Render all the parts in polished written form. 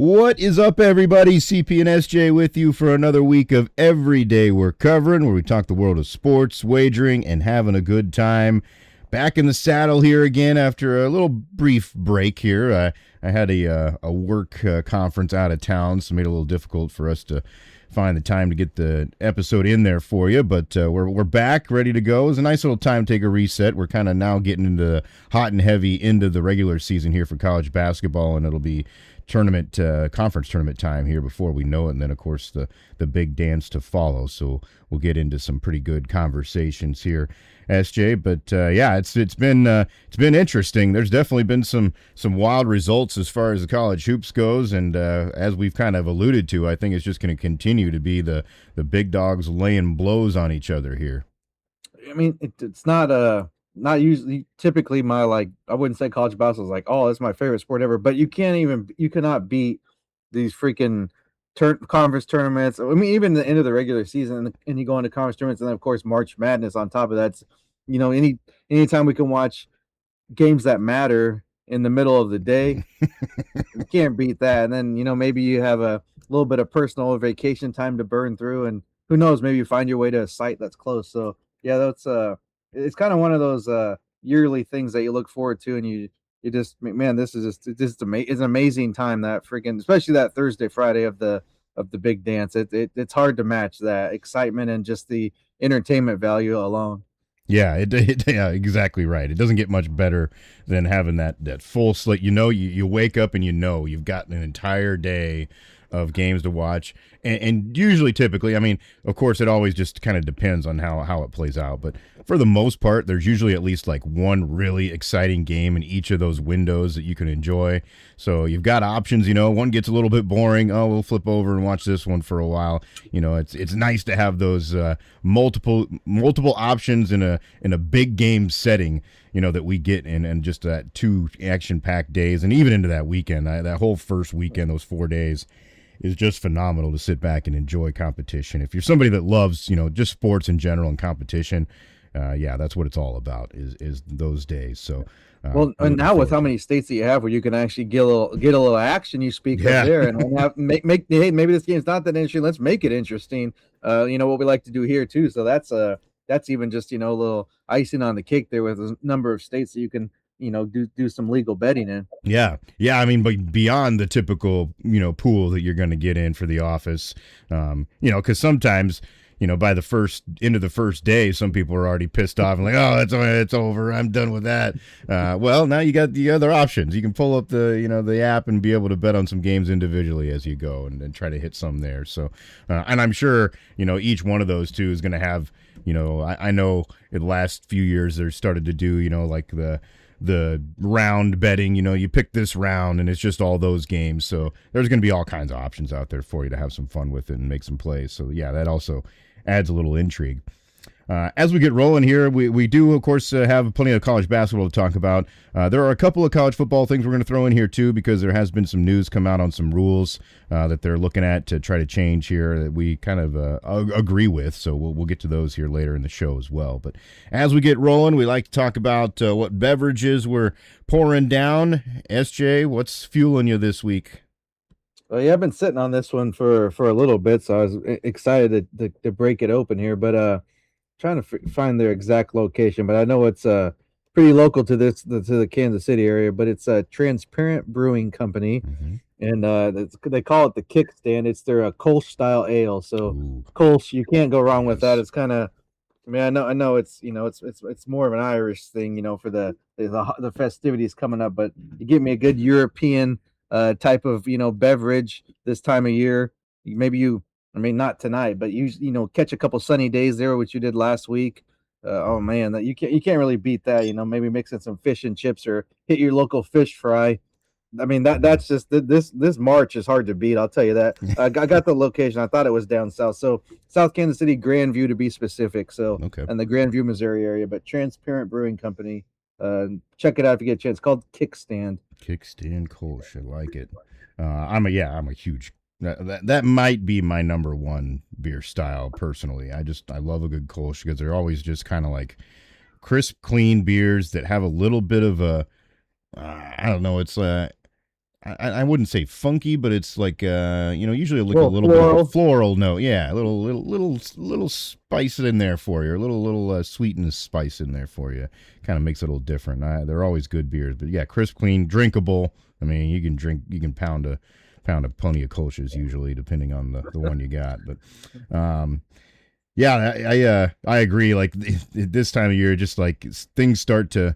What is up, everybody? CP and SJ with you for another week of Every Day We're Covering, where we talk the world of sports, wagering, and having a good time. Back in the saddle here again after a little brief break here. I had a work conference out of town, so it made it a little difficult for us to find the time to get the episode in there for you, but we're back, ready to go. It's a nice little time to take a reset. We're kind of now getting into hot and heavy into the regular season here for college basketball, and it'll be conference tournament time here before we know it, and then of course the big dance to follow. So we'll get into some pretty good conversations here, SJ. But yeah, it's been interesting. There's definitely been some wild results as far as the college hoops goes, and as we've kind of alluded to, I think it's just going to continue to be the big dogs laying blows on each other here. I mean, it's not usually typically I wouldn't say college basketball is like, oh, it's my favorite sport ever, but you cannot beat these freaking conference tournaments. I mean, even the end of the regular season, and you go into conference tournaments, and then of course March Madness on top of that. Anytime we can watch games that matter in the middle of the day, you can't beat that. And then maybe you have a little bit of personal vacation time to burn through, and who knows, maybe you find your way to a site that's close. So yeah, that's it's kind of one of those yearly things that you look forward to, and you just, man, this is it's an amazing time, that freaking, especially that Thursday, Friday of the big dance. It's hard to match that excitement and just the entertainment value alone. Yeah, yeah, exactly right. It doesn't get much better than having that full slate. You wake up and you've got an entire day of games to watch, and usually, typically, I mean, of course, it always just kind of depends on how it plays out, but for the most part, there's usually at least like one really exciting game in each of those windows that you can enjoy. So you've got options. One gets a little bit boring. Oh, we'll flip over and watch this one for a while. It's nice to have those multiple options in a big game setting, that we get in just that 2 action-packed days, and even into that weekend. That whole first weekend, those 4 days, is just phenomenal to sit back and enjoy competition. If you're somebody that loves, just sports in general and competition, yeah, that's what it's all about, is those days. So, well, and now with how many states that you have where you can actually get a little action, you speak up there, and have, make hey, maybe this game's not that interesting. Let's make it interesting. What we like to do here too. So that's even just a little icing on the cake there with a number of states that you can do some legal betting in. Yeah. I mean, but beyond the typical pool that you're going to get in for the office, because sometimes, by the end of the first day, some people are already pissed off and like, oh, it's over. I'm done with that. Well, now you got the other options. You can pull up the app and be able to bet on some games individually as you go and try to hit some there. So, and I'm sure, each one of those two is going to have, I know in the last few years they're started to do, like the round betting, you pick this round and it's just all those games. So there's going to be all kinds of options out there for you to have some fun with it and make some plays. So yeah, that also adds a little intrigue. As we get rolling here, we do, of course, have plenty of college basketball to talk about. There are a couple of college football things we're going to throw in here, too, because there has been some news come out on some rules that they're looking at to try to change here that we kind of agree with. So we'll get to those here later in the show as well. But as we get rolling, we like to talk about what beverages we're pouring down. SJ, what's fueling you this week? Well, yeah, I've been sitting on this one for a little bit, so I was excited to break it open here, but trying to find their exact location, but I know it's pretty local to the Kansas City area. But it's a Transparent Brewing Company, and they call it the Kickstand. It's their Kolsch style ale. So Kolsch, you can't go wrong with that. It's kind of, I mean, I know it's it's more of an Irish thing, for the festivities coming up. But you give me a good European type of beverage this time of year. I mean, not tonight, but you catch a couple sunny days there, which you did last week. Oh man, that you can't really beat that. Maybe mixing some fish and chips or hit your local fish fry. I mean, that's just this March is hard to beat. I'll tell you that. I got the location. I thought it was down south, so South Kansas City, Grandview to be specific. So okay. And the Grandview, Missouri area, but Transparent Brewing Company. Check it out if you get a chance. It's called Kickstand. Kickstand Kolsch. I like it. I'm a huge. That might be my number one beer style personally. I love a good Kolsch because they're always just kind of like crisp, clean beers that have a little bit of a, I don't know. It's I wouldn't say funky, but it's like usually like a Well, little bit of a floral. floral note. Yeah, a little spice in there for you, a little sweetness spice in there for you. Kind of makes it a little different. They're always good beers, but yeah, crisp, clean, drinkable. I mean, you can pound a plenty of Kolsch's usually, depending on the one you got. But yeah, I agree. Like this time of year, just like things start to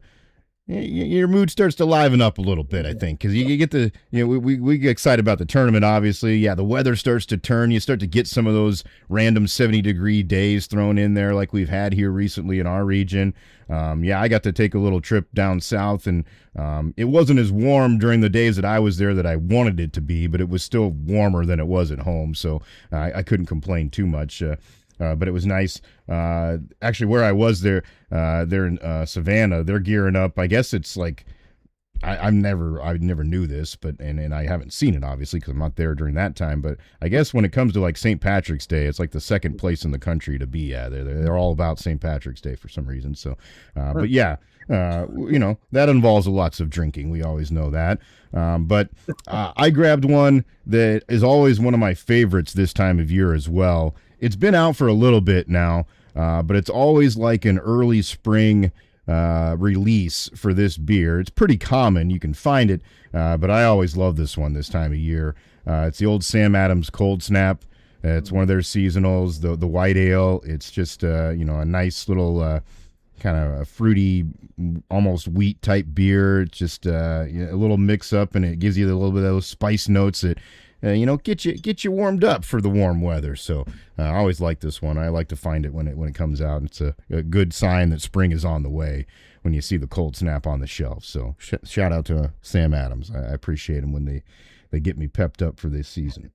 your mood starts to liven up a little bit, I think, because you get the, we get excited about the tournament, obviously. Yeah, the weather starts to turn. You start to get some of those random 70-degree days thrown in there like we've had here recently in our region. Yeah, I got to take a little trip down south, and it wasn't as warm during the days that I was there that I wanted it to be, but it was still warmer than it was at home, so I couldn't complain too much. But it was nice. Actually, where I was there in Savannah, they're gearing up. I guess it's like I never knew this, but and I haven't seen it obviously because I'm not there during that time. But I guess when it comes to like St. Patrick's Day, it's like the second place in the country to be at. They're all about St. Patrick's Day for some reason. So, but yeah. That involves lots of drinking. We always know that. But I grabbed one that is always one of my favorites this time of year as well. It's been out for a little bit now, but it's always like an early spring release for this beer. It's pretty common. You can find it, but I always love this one this time of year. It's the old Sam Adams Cold Snap. It's one of their seasonals, the white ale. It's just, a nice little kind of a fruity, almost wheat type beer. It's just a little mix up, and it gives you a little bit of those spice notes that get you warmed up for the warm weather. So I always like this one. I like to find it when it comes out. It's a good sign that spring is on the way when you see the Cold Snap on the shelf. So shout out to Sam Adams. I appreciate them when they get me pepped up for this season.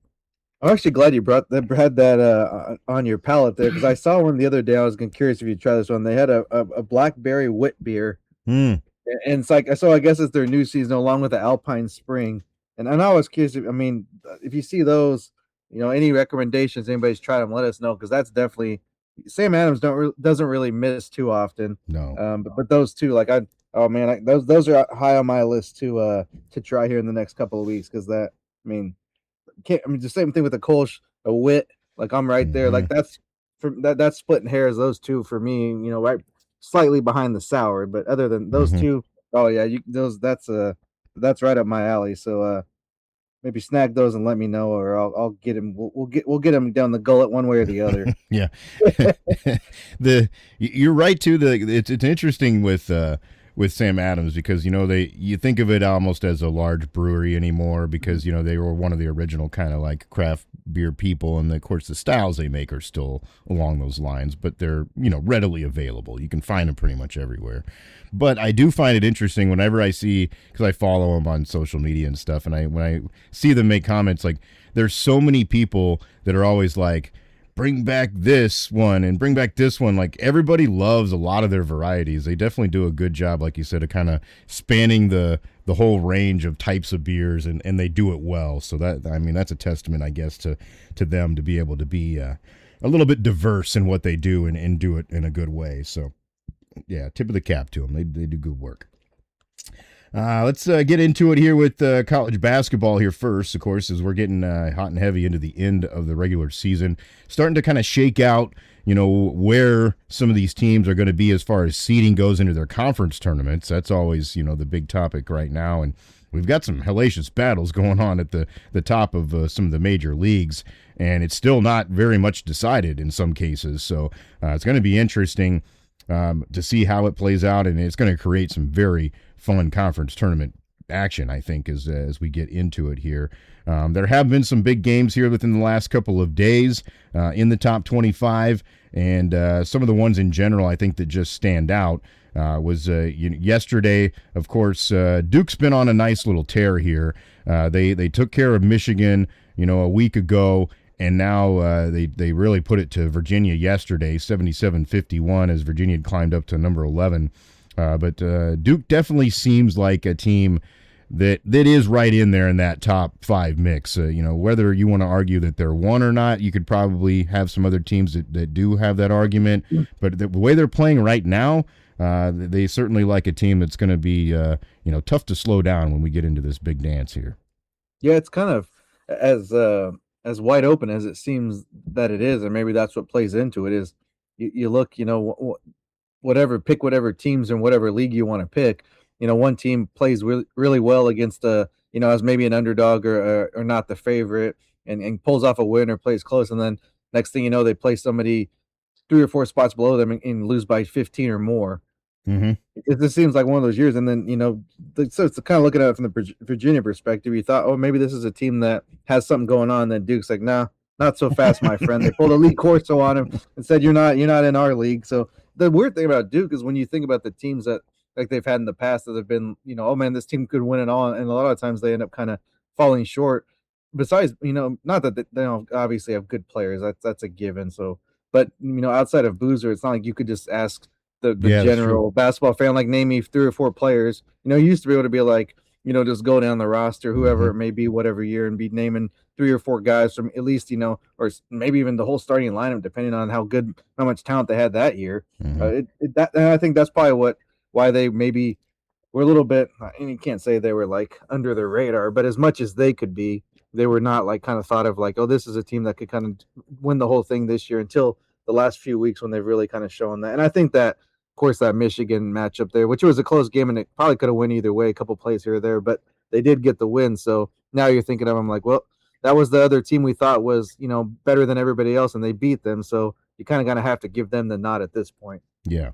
I'm actually glad you had that on your palate there, because I saw one the other day. I was curious if you'd try this one. They had a blackberry wit beer, and it's like, so I guess it's their new season along with the Alpine Spring. And I was curious. If you see those, any recommendations, anybody's tried them, let us know, because that's definitely Sam Adams doesn't really miss too often. No, but those two, like those are high on my list to try here in the next couple of weeks, because the same thing with the Kolsch, a wit, like I'm right there. Like that's splitting hairs. Those two for me, right slightly behind the sour, but other than those two, oh yeah, that's right up my alley. So maybe snag those and let me know, or I'll get him. We'll get him down the gullet one way or the other. Yeah, you're right too. It's interesting with Sam Adams, because you think of it almost as a large brewery anymore, because they were one of the original kind of like craft beer people, and of course the styles they make are still along those lines, but they're readily available. You can find them pretty much everywhere. But I do find it interesting whenever I see, because I follow them on social media and stuff, and when I see them make comments, like there's so many people that are always like, bring back this one and bring back this one. Like everybody loves a lot of their varieties. They definitely do a good job, like you said, of kind of spanning the whole range of types of beers, and they do it well. So that's a testament, I guess, to them to be able to be a little bit diverse in what they do and do it in a good way. So yeah, tip of the cap to them. They do good work. Let's get into it here with college basketball here first, of course, as we're getting hot and heavy into the end of the regular season. Starting to kind of shake out, where some of these teams are going to be as far as seeding goes into their conference tournaments. That's always, the big topic right now. And we've got some hellacious battles going on at the top of some of the major leagues, and it's still not very much decided in some cases. So it's going to be interesting to see how it plays out, and it's going to create some very fun conference tournament action, I think, as we get into it here. There have been some big games here within the last couple of days in the top 25, and some of the ones in general I think that just stand out was yesterday, of course. Duke's been on a nice little tear here. They took care of Michigan, a week ago, and now they really put it to Virginia yesterday, 77-51, as Virginia had climbed up to number 11. But Duke definitely seems like a team that is right in there in that top 5 mix. Whether you want to argue that they're one or not, you could probably have some other teams that do have that argument. But the way they're playing right now, they certainly like a team that's going to be tough to slow down when we get into this big dance here. Yeah, it's kind of as as wide open as it seems that it is, and maybe that's what plays into it. Is you look, whatever, pick whatever teams in whatever league you want to pick. One team plays really well against as maybe an underdog or not the favorite, and pulls off a win or plays close, and then next thing you know, they play somebody 3 or 4 spots below them and lose by 15 or more. Hmm. It just seems like one of those years, and then so it's kind of looking at it from the Virginia perspective. You thought, oh, maybe this is a team that has something going on. Then Duke's like, nah, not so fast, my friend. They pulled a Lee Corso on him and said, you're not in our league. So the weird thing about Duke is when you think about the teams that like they've had in the past that have been, oh man, this team could win it all, and a lot of times they end up kind of falling short. Besides, not that they don't obviously have good players. That's a given. So, but outside of Boozer, it's not like you could just ask the Yeah, that's true. general basketball fan, like name me 3 or 4 players. You used to be able to be like, just go down the roster, whoever Hmm. it may be, whatever year, and be naming 3 or 4 guys from at least, or maybe even the whole starting lineup, depending on how much talent they had that year. Hmm. And I think that's probably why they maybe were a little bit, and you can't say they were like under the radar, but as much as they could be, they were not like kind of thought of like, oh, this is a team that could kind of win the whole thing this year until the last few weeks when they've really kind of shown that. And I think that, of course, that Michigan matchup there, which was a close game and it probably could have went either way, a couple plays here or there, but they did get the win. So now you're thinking of them like, well, that was the other team we thought was, better than everybody else, and they beat them. So you kind of gotta have to give them the nod at this point. Yeah.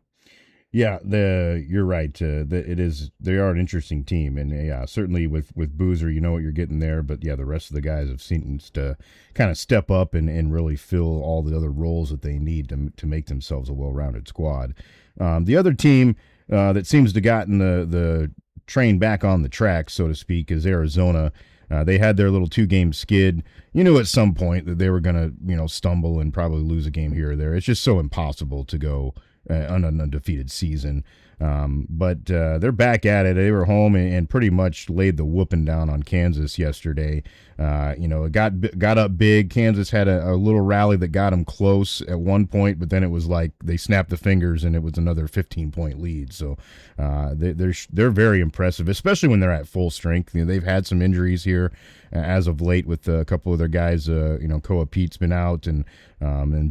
Yeah, you're right. They are an interesting team, and yeah, certainly with Boozer, you know what you're getting there. But yeah, the rest of the guys have seemed to kind of step up and really fill all the other roles that they need to make themselves a well-rounded squad. The other team that seems to gotten the train back on the track, so to speak, is Arizona. They had their little 2-game skid. You knew at some point that they were going to stumble and probably lose a game here or there. It's just so impossible to go on an undefeated season. But they're back at it. They were home and pretty much laid the whooping down on Kansas yesterday. It got up big. Kansas had a little rally that got them close at one point, but then it was like they snapped the fingers and it was another 15-point lead. So they're very impressive, especially when they're at full strength. They've had some injuries here as of late with a couple of their guys. Koa Pete's been out and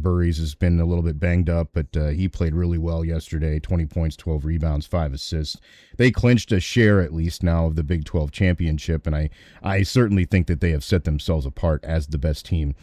Burries has been a little bit banged up, but he played really well yesterday. 20 points, 12 rebounds, 5 assists. They clinched a share at least now of the Big 12 championship, and I certainly think that they have set themselves apart as the best team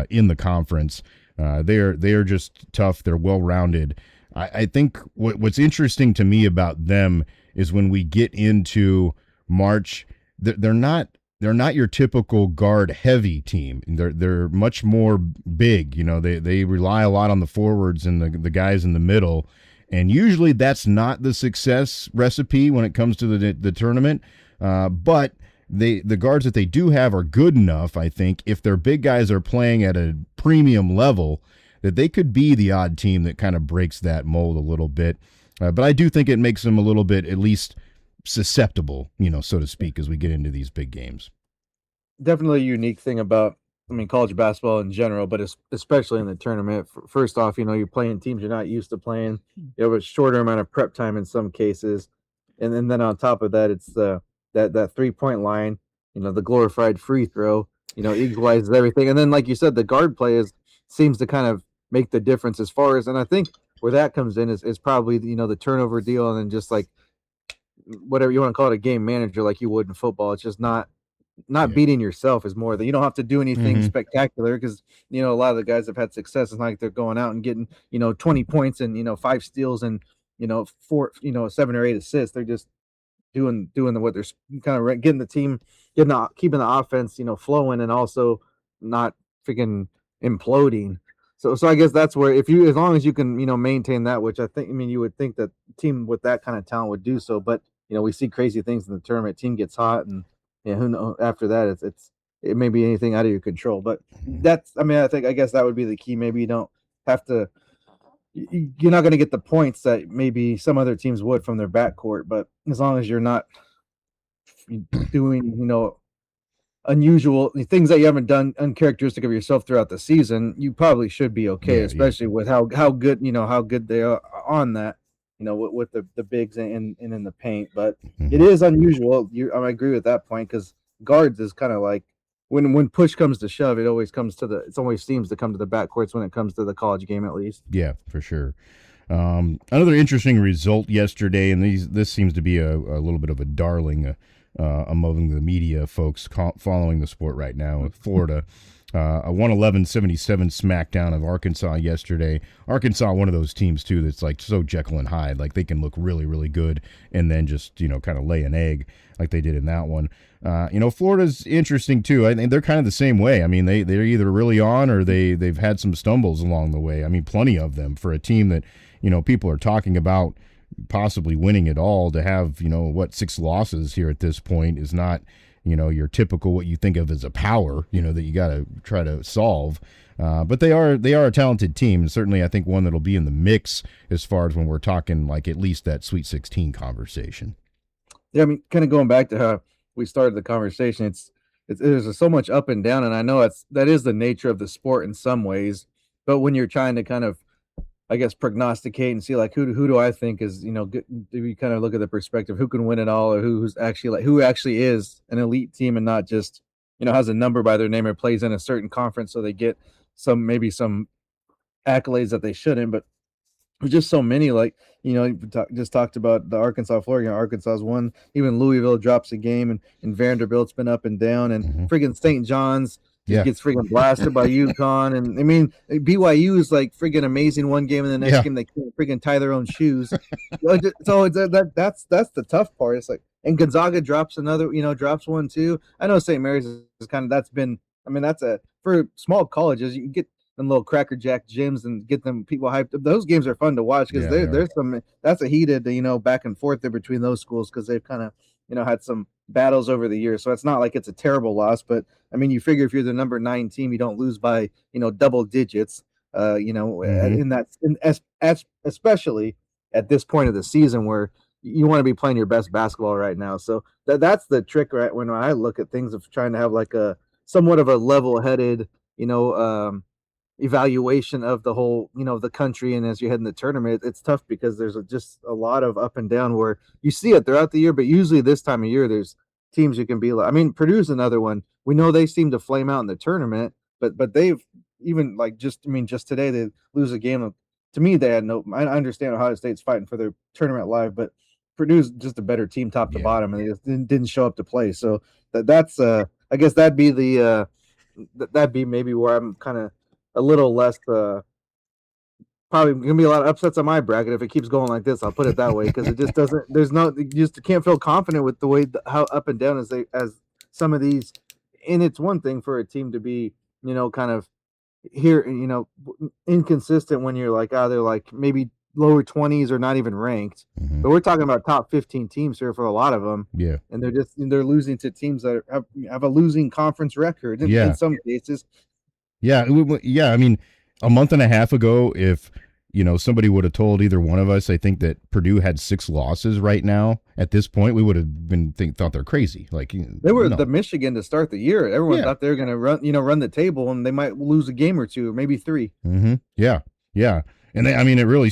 in the conference. They are just tough. They're well rounded. I think what's interesting to me about them is when we get into March, they're not your typical guard heavy team. They're much more big. They rely a lot on the forwards and the guys in the middle, and usually that's not the success recipe when it comes to the tournament. But the guards that they do have are good enough, I think, if their big guys are playing at a premium level, that they could be the odd team that kind of breaks that mold a little bit. But I do think it makes them a little bit at least susceptible, so to speak, as we get into these big games. Definitely a unique thing about, I mean, college basketball in general, but especially in the tournament. First off, you're playing teams you're not used to playing. You have a shorter amount of prep time in some cases, and then on top of that, it's that 3 point line. The glorified free throw. Equalizes everything, and then like you said, the guard play seems to kind of make the difference as far as, and I think where that comes in is probably the turnover deal, and then just like whatever you want to call it, a game manager like you would in football. It's just not Yeah. beating yourself is more that you don't have to do anything Mm-hmm. spectacular because a lot of the guys have had success. It's not like they're going out and getting 20 points and 5 steals and 7 or 8 assists. They're just doing what they're kind of getting the team keeping the offense flowing and also not freaking imploding. So I guess that's where, if you, as long as you can maintain that, which I mean you would think that team with that kind of talent would do so, but we see crazy things in the tournament. Team gets hot and yeah, who knows after that it may be anything out of your control. But that's, I mean, I guess that would be the key. Maybe you don't have to, you're not going to get the points that maybe some other teams would from their backcourt, but as long as you're not doing unusual things that you haven't done uncharacteristic of yourself throughout the season, you probably should be okay, Yeah, yeah. especially with how good how good they are on that, with the bigs and in the paint. But it Mm-hmm. is unusual. I agree with that point because guards is kind of like when push comes to shove, it always seems to come to the backcourts when it comes to the college game, at least. Yeah, for sure. Another interesting result yesterday, and this seems to be a little bit of a darling among the media folks following the sport right now. Florida, a 111-77 smackdown of Arkansas yesterday. Arkansas, one of those teams too that's like so Jekyll and Hyde, like they can look really, really good and then just kind of lay an egg like they did in that one. Florida's interesting too. I think they're kind of the same way. I mean, they're either really on or they've had some stumbles along the way. I mean, plenty of them for a team that people are talking about possibly winning it all. To have 6 losses here at this point is not your typical what you think of as a power that you got to try to solve. But they are a talented team, and certainly I think one that'll be in the mix as far as when we're talking like at least that Sweet 16 conversation. Yeah, I mean, kind of going back to how we started the conversation, it's there's so much up and down, and I know that is the nature of the sport in some ways. But when you're trying to kind of, I guess, prognosticate and see like who do I think is good, do we kind of look at the perspective who can win it all, or who actually is an elite team and not just has a number by their name or plays in a certain conference so they get maybe some accolades that they shouldn't. But there's just so many, like just talked about the Arkansas Florida. Arkansas's won. Even Louisville drops a game, and Vanderbilt's been up and down, and friggin' St. John's gets friggin' blasted by UConn. And I mean, BYU is like friggin' amazing one game, and the next game they can't friggin' tie their own shoes. So that's the tough part. It's like, and Gonzaga drops one too. I know St. Mary's is kind of that's for small colleges. You can get them little Cracker Jack gyms and get them people hyped up. Those games are fun to watch because there's that's a heated back and forth there between those schools because they've kind of had some battles over the years. So it's not like it's a terrible loss, but I mean, you figure if you're the number 9 team, you don't lose by double digits. Especially at this point of the season where you want to be playing your best basketball right now. So that's the trick, right? When I look at things of trying to have like a somewhat of a level-headed evaluation of the whole the country, and as you head in the tournament, it's tough because there's just a lot of up and down where you see it throughout the year, but usually this time of year there's teams you can be like, I mean, Purdue's another one. We know they seem to flame out in the tournament, but they've even like just today they lose a game. To me, they had no. I understand Ohio State's fighting for their tournament live, but Purdue's just a better team top to bottom, and they just didn't show up to play. So that's I guess that'd be maybe where I'm kind of a little less probably gonna be a lot of upsets on my bracket if it keeps going like this. I'll put it that way, because it just doesn't. You just can't feel confident with the way how up and down as some of these. And it's one thing for a team to be kind of here inconsistent when you're like they're like maybe lower 20s or not even ranked, but we're talking about top 15 teams here for a lot of them. Yeah, and they're losing to teams that have a losing conference record in some cases. Yeah. I mean, a month and a half ago, if somebody would have told either one of us, I think that Purdue had 6 losses right now. At this point, we would have thought they're crazy. Like they were the Michigan to start the year. Everyone thought they were going to run the table, and they might lose a game or two, or maybe 3. Yeah. And it really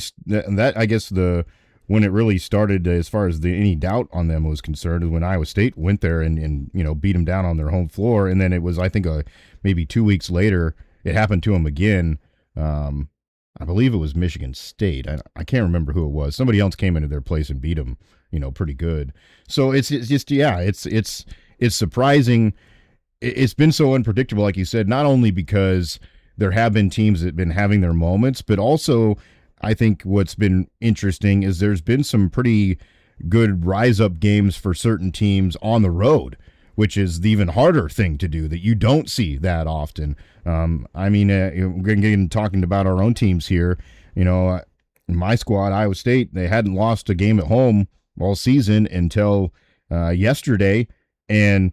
I guess when it really started as far as any doubt on them was concerned is when Iowa State went there and beat them down on their home floor. And then it was, I think, maybe 2 weeks later, it happened to them again. I believe it was Michigan State. I can't remember who it was. Somebody else came into their place and beat them, pretty good. So it's just, it's surprising. It's been so unpredictable, like you said, not only because there have been teams that have been having their moments, but also I think what's been interesting is there's been some pretty good rise-up games for certain teams on the road, which is the even harder thing to do that you don't see that often. We're talking about our own teams here. My squad, Iowa State, they hadn't lost a game at home all season until yesterday, and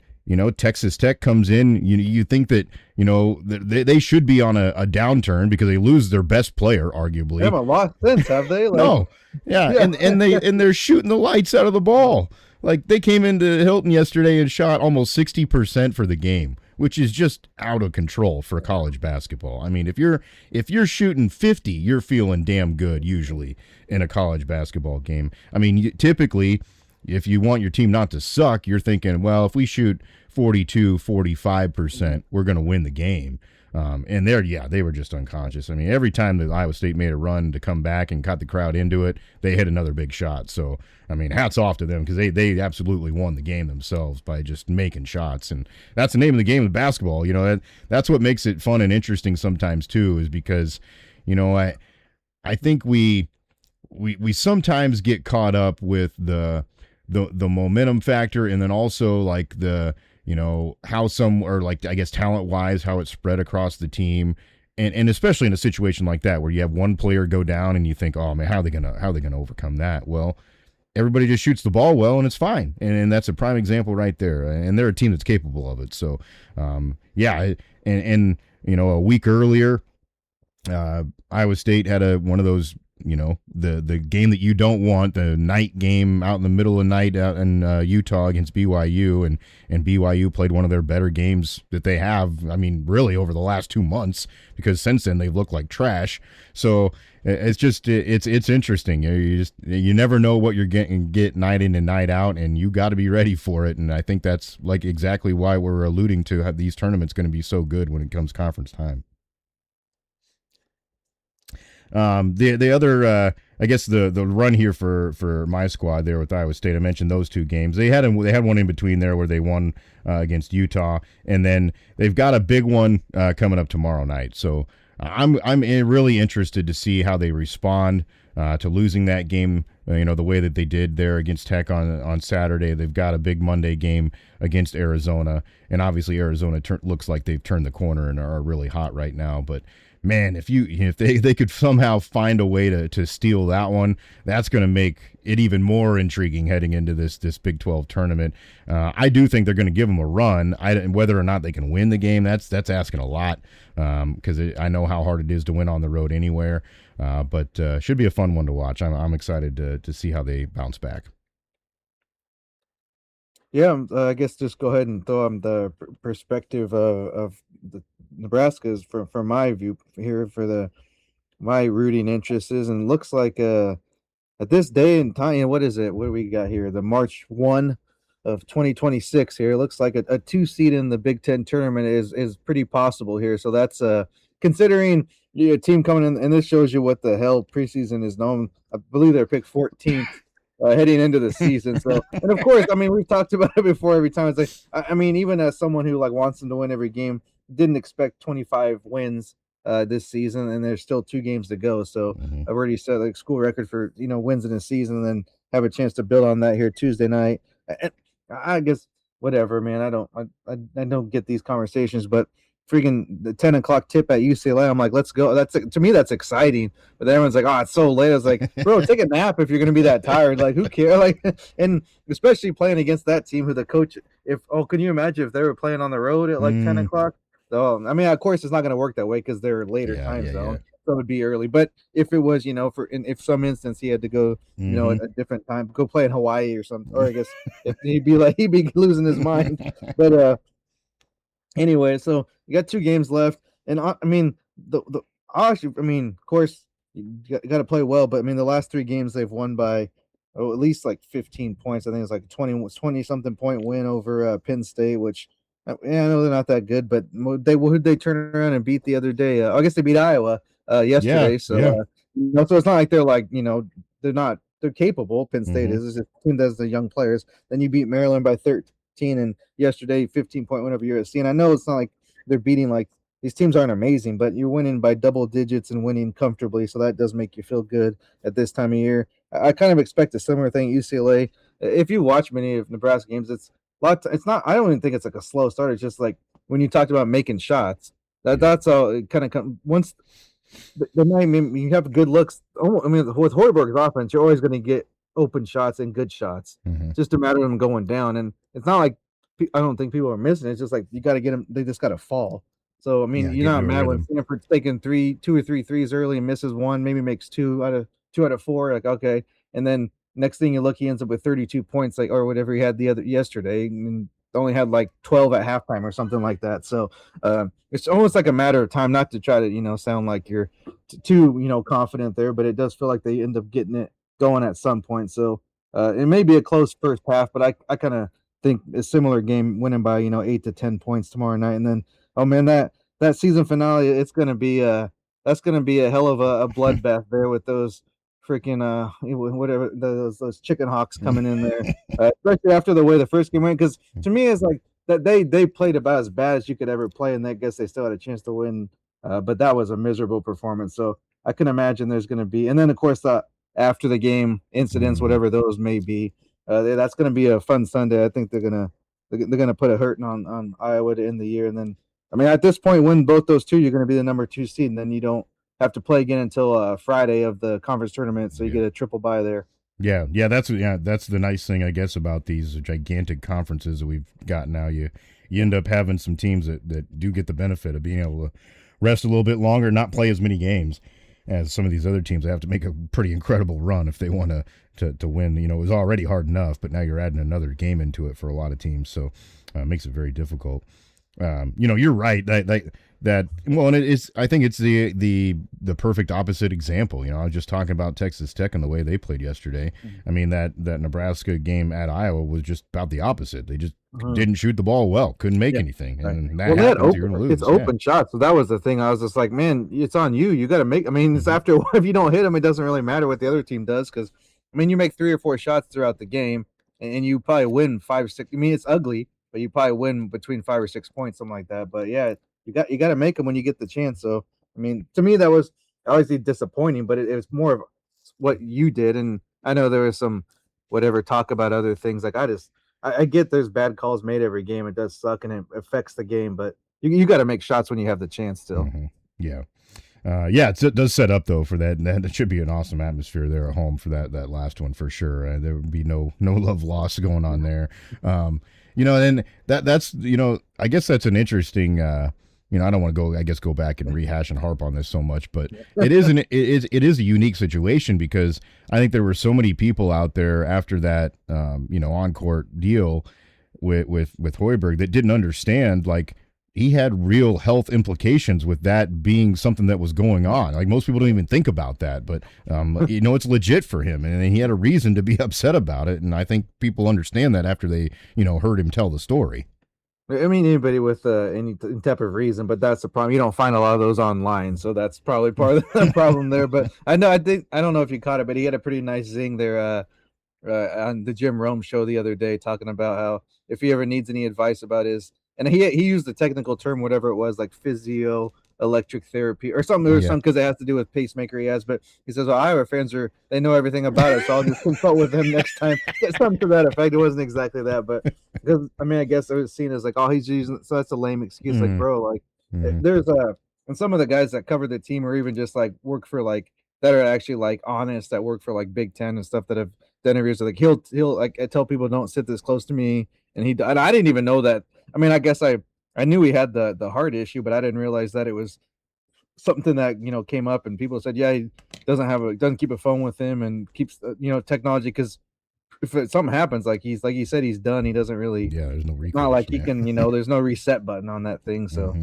Texas Tech comes in. You think that they should be on a downturn because they lose their best player, arguably. They haven't lost since, have they? No, yeah. and they're shooting the lights out of the ball. Like they came into Hilton yesterday and shot almost 60% for the game, which is just out of control for college basketball. I mean, if you're shooting 50, you're feeling damn good usually in a college basketball game. I mean, typically, if you want your team not to suck, you're thinking, well, if we shoot 42, 45%, we're going to win the game. And they were just unconscious. I mean, every time that Iowa State made a run to come back and cut the crowd into it, they hit another big shot. So, I mean, hats off to them because they absolutely won the game themselves by just making shots. And that's the name of the game of basketball. You know, that's what makes it fun and interesting sometimes too, is because, you know, I think we sometimes get caught up with the momentum factor, and then also like the, you know, how some, or like, I guess talent wise, how it's spread across the team. And especially in a situation like that where you have one player go down and you think, oh man, how are they gonna overcome that? Well, everybody just shoots the ball well and it's fine. And that's a prime example right there. And they're a team that's capable of it. So and you know, a week earlier, Iowa State had one of those, you know, the game that you don't want, the night game out in the middle of the night out in Utah against BYU, and BYU played one of their better games that they have, I mean, really over the last 2 months, because since then they've looked like trash. So it's just it's interesting. You never know what you're get night in and night out, and you got to be ready for it. And I think that's like exactly why we're alluding to have these tournaments going to be so good when it comes conference time. The other I guess the run here for my squad there with Iowa State, I mentioned those two games. They had one in between there where they won against Utah, and then they've got a big one coming up tomorrow night. So I'm really interested to see how they respond to losing that game. You know, the way that they did there against Tech on Saturday. They've got a big Monday game against Arizona, and obviously Arizona looks like they've turned the corner and are really hot right now. But man, if they could somehow find a way to steal that one, that's going to make it even more intriguing heading into this Big 12 tournament. I do think they're going to give them a run. Whether or not they can win the game, that's asking a lot, because I know how hard it is to win on the road anywhere. But should be a fun one to watch. I'm excited to see how they bounce back. Yeah, I guess just go ahead and throw them the perspective of the Nebraska's from my view here for my rooting interests is, and looks like at this day and time, what is it? What do we got here? The March 1 of 2026 here. It looks like a 2 seed in the Big Ten tournament is pretty possible here. So that's considering your team coming in, and this shows you what the hell preseason is known. I believe they're picked 14th. Heading into the season. So, and of course, I mean, we've talked about it before every time. It's like, I mean, even as someone who like wants them to win every game, didn't expect 25 wins this season, and there's still 2 games to go. So I've already set like school record for, you know, wins in a season, and then have a chance to build on that here Tuesday night. And I guess whatever, man. I don't get these conversations, but freaking the 10 o'clock tip at UCLA, I'm like, let's go. That's, to me, that's exciting. But everyone's like, oh, it's so late. I was like, bro, take a nap if you're going to be that tired. Like, who cares? Like, and especially playing against that team who the coach, can you imagine if they were playing on the road at like 10 o'clock? So, I mean, of course, it's not going to work that way because they're later time zone. Yeah. So it would be early. But if it was, you know, if some instance he had to go, you know, at a different time, go play in Hawaii or something, or I guess if he'd be losing his mind. But anyway, so you got 2 games left, and I mean, of course, you got to play well, but I mean, the last 3 games they've won by at least like 15 points. I think it's like 20 something point win over Penn State, which I know they're not that good, but who'd they turn around and beat the other day? I guess they beat Iowa yesterday. Yeah, so you know, so it's not like they're like, you know, they're capable. Penn State is. It's a team that's the young players. Then you beat Maryland by 13, and yesterday 15-point win over USC. And I know it's not like they're beating, like, these teams aren't amazing, but you're winning by double digits and winning comfortably, so that does make you feel good at this time of year. I kind of expect a similar thing at UCLA. If you watch many of Nebraska games, it's not. I don't even think it's like a slow start. It's just like when you talked about making shots. That's all. It kind of once you have good looks. I mean, with Hoiberg's offense, you're always going to get open shots and good shots. It's just a matter of them going down, and it's not like I don't think people are missing. It's just like you got to get them. They just got to fall. So I mean, you're not mad when Stanford's taking 2 or 3 threes early and misses 1, maybe makes 2 out of 4. Like, okay, and then next thing you look, he ends up with 32 points, like, or whatever he had yesterday, and only had like 12 at halftime or something like that. So it's almost like a matter of time, not to try to, you know, sound like you're too, you know, confident there, but it does feel like they end up getting it going at some point. So It may be a close first half, but I kind of think a similar game winning by 8 to 10 points tomorrow night, and then oh man, that season finale, it's gonna be that's gonna be a hell of a bloodbath there with those freaking whatever those chicken hawks coming in there, especially after the way the first game went. Because to me, it's like that they played about as bad as you could ever play, and I guess they still had a chance to win. But that was a miserable performance. So I can imagine there's going to be, and then of course the after the game incidents, whatever those may be, that's going to be a fun Sunday. I think they're gonna put a hurting on Iowa to end the year, and then I mean at this point, win both those two, you're going to be the number 2 seed, and then you don't have to play again until Friday of the conference tournament, so you get a triple bye there. Yeah, that's the nice thing, I guess, about these gigantic conferences that we've got now. You end up having some teams that do get the benefit of being able to rest a little bit longer, not play as many games as some of these other teams. They have to make a pretty incredible run if they want to win. It was already hard enough, but now you're adding another game into it for a lot of teams, so it makes it very difficult. You're right that well, and it is. I think it's the perfect opposite example. I was just talking about Texas Tech and the way they played yesterday. I mean that Nebraska game at Iowa was just about the opposite. They just didn't shoot the ball well, couldn't make anything, and that happens. You're gonna lose. It's open shots, so that was the thing. I was just like, man, it's on you. You got to make. I mean, it's after if you don't hit them, it doesn't really matter what the other team does because I mean, you make 3 or 4 shots throughout the game, and you probably win 5 or 6. I mean, it's ugly, but you probably win between 5 or 6 points, something like that. But yeah, you got to make them when you get the chance. So I mean, to me, that was obviously disappointing, but it was more of what you did. And I know there was some whatever talk about other things. Like I get there's bad calls made every game. It does suck and it affects the game, but you got to make shots when you have the chance still. Yeah. It does set up though for that. It should be an awesome atmosphere there at home for that last one for sure. There would be no love lost going on there. And that's I guess that's an interesting. I don't want to go back and rehash and harp on this so much, but it is a unique situation because I think there were so many people out there after that on court deal with Hoiberg that didn't understand like. He had real health implications with that being something that was going on. Like most people don't even think about that, but it's legit for him, and he had a reason to be upset about it. And I think people understand that after they, heard him tell the story. I mean, anybody with any type of reason, but that's the problem. You don't find a lot of those online, so that's probably part of the problem there. But I don't know if you caught it, but he had a pretty nice zing there on the Jim Rome show the other day, talking about how if he ever needs any advice about and he used the technical term, whatever it was, like physio electric therapy or something, or something, because it has to do with pacemaker he has. But he says, well, Iowa fans they know everything about it, so I'll just consult with him next time. Something to that effect. It wasn't exactly that, but because I mean, I guess it was seen as like, oh, he's using, so that's a lame excuse. Like, bro, like there's and some of the guys that cover the team or even just like work for like that are actually like honest, that work for like Big Ten and stuff, that have done interviews. Like he'll like tell people don't sit this close to me, and I didn't even know that. I mean, I guess I knew he had the heart issue, but I didn't realize that it was something that came up, and people said, yeah, he doesn't keep a phone with him and keeps technology, because if something happens, like he said, he's done. He doesn't really. Yeah, there's no recourse. Not like he can, there's no reset button on that thing. So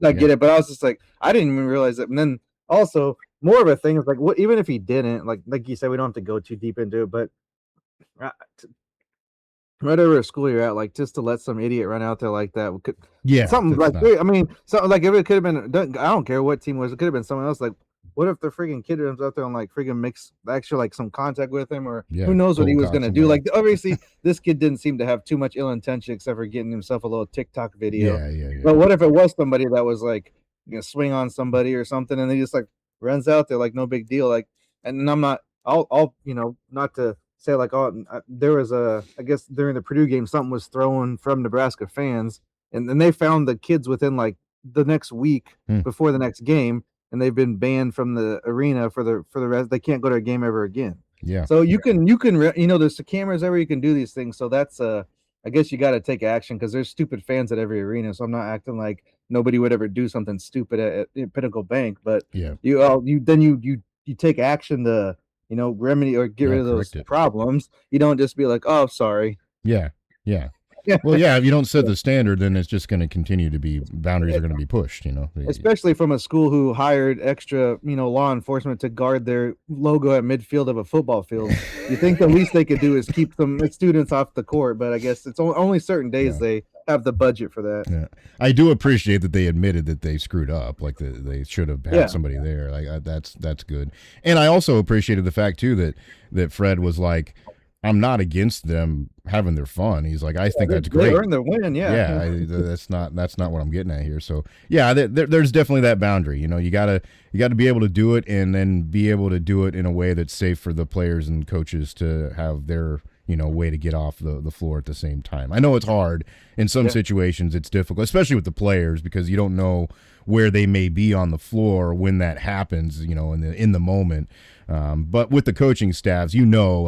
I get it, but I was just like, I didn't even realize that. And then also more of a thing is like, what even if he didn't, like you said, we don't have to go too deep into it, but. Whatever school you're at, like just to let some idiot run out there like that, something like I mean, something like if it could have been, I don't care what team it was, it could have been someone else. Like, what if the freaking kid runs out there and like freaking makes actually like some contact with him, or who knows what he was gonna do? Like, obviously, this kid didn't seem to have too much ill intention except for getting himself a little TikTok video. Yeah. But what if it was somebody that was like, swing on somebody or something, and they just like runs out there like no big deal, like, and I'm not, I'll not to say like, oh, there was I guess during the Purdue game, something was thrown from Nebraska fans, and then they found the kids within like the next week before the next game, and they've been banned from the arena for the rest. They can't go to a game ever again. Yeah. So you can there's the cameras everywhere, you can do these things. So that's I guess you got to take action, because there's stupid fans at every arena. So I'm not acting like nobody would ever do something stupid at Pinnacle Bank, but you take action to remedy or get rid of those problems. You don't just be like, oh, sorry. Yeah. Well, yeah, if you don't set the standard, then it's just going to continue to be boundaries are going to be pushed. Especially from a school who hired extra, law enforcement to guard their logo at midfield of a football field. You think the least they could do is keep some students off the court, but I guess it's only certain days they have the budget for that. Yeah, I do appreciate that they admitted that they screwed up. Like they should have had somebody there. Like that's good. And I also appreciated the fact too that Fred was like, I'm not against them having their fun. He's like, I think that's great. They earned their win, yeah. That's not what I'm getting at here. So yeah, there's definitely that boundary. You gotta be able to do it, and then be able to do it in a way that's safe for the players and coaches to have their way to get off the floor at the same time. I know it's hard in some situations. It's difficult, especially with the players, because you don't know where they may be on the floor when that happens. In the moment. But with the coaching staffs, I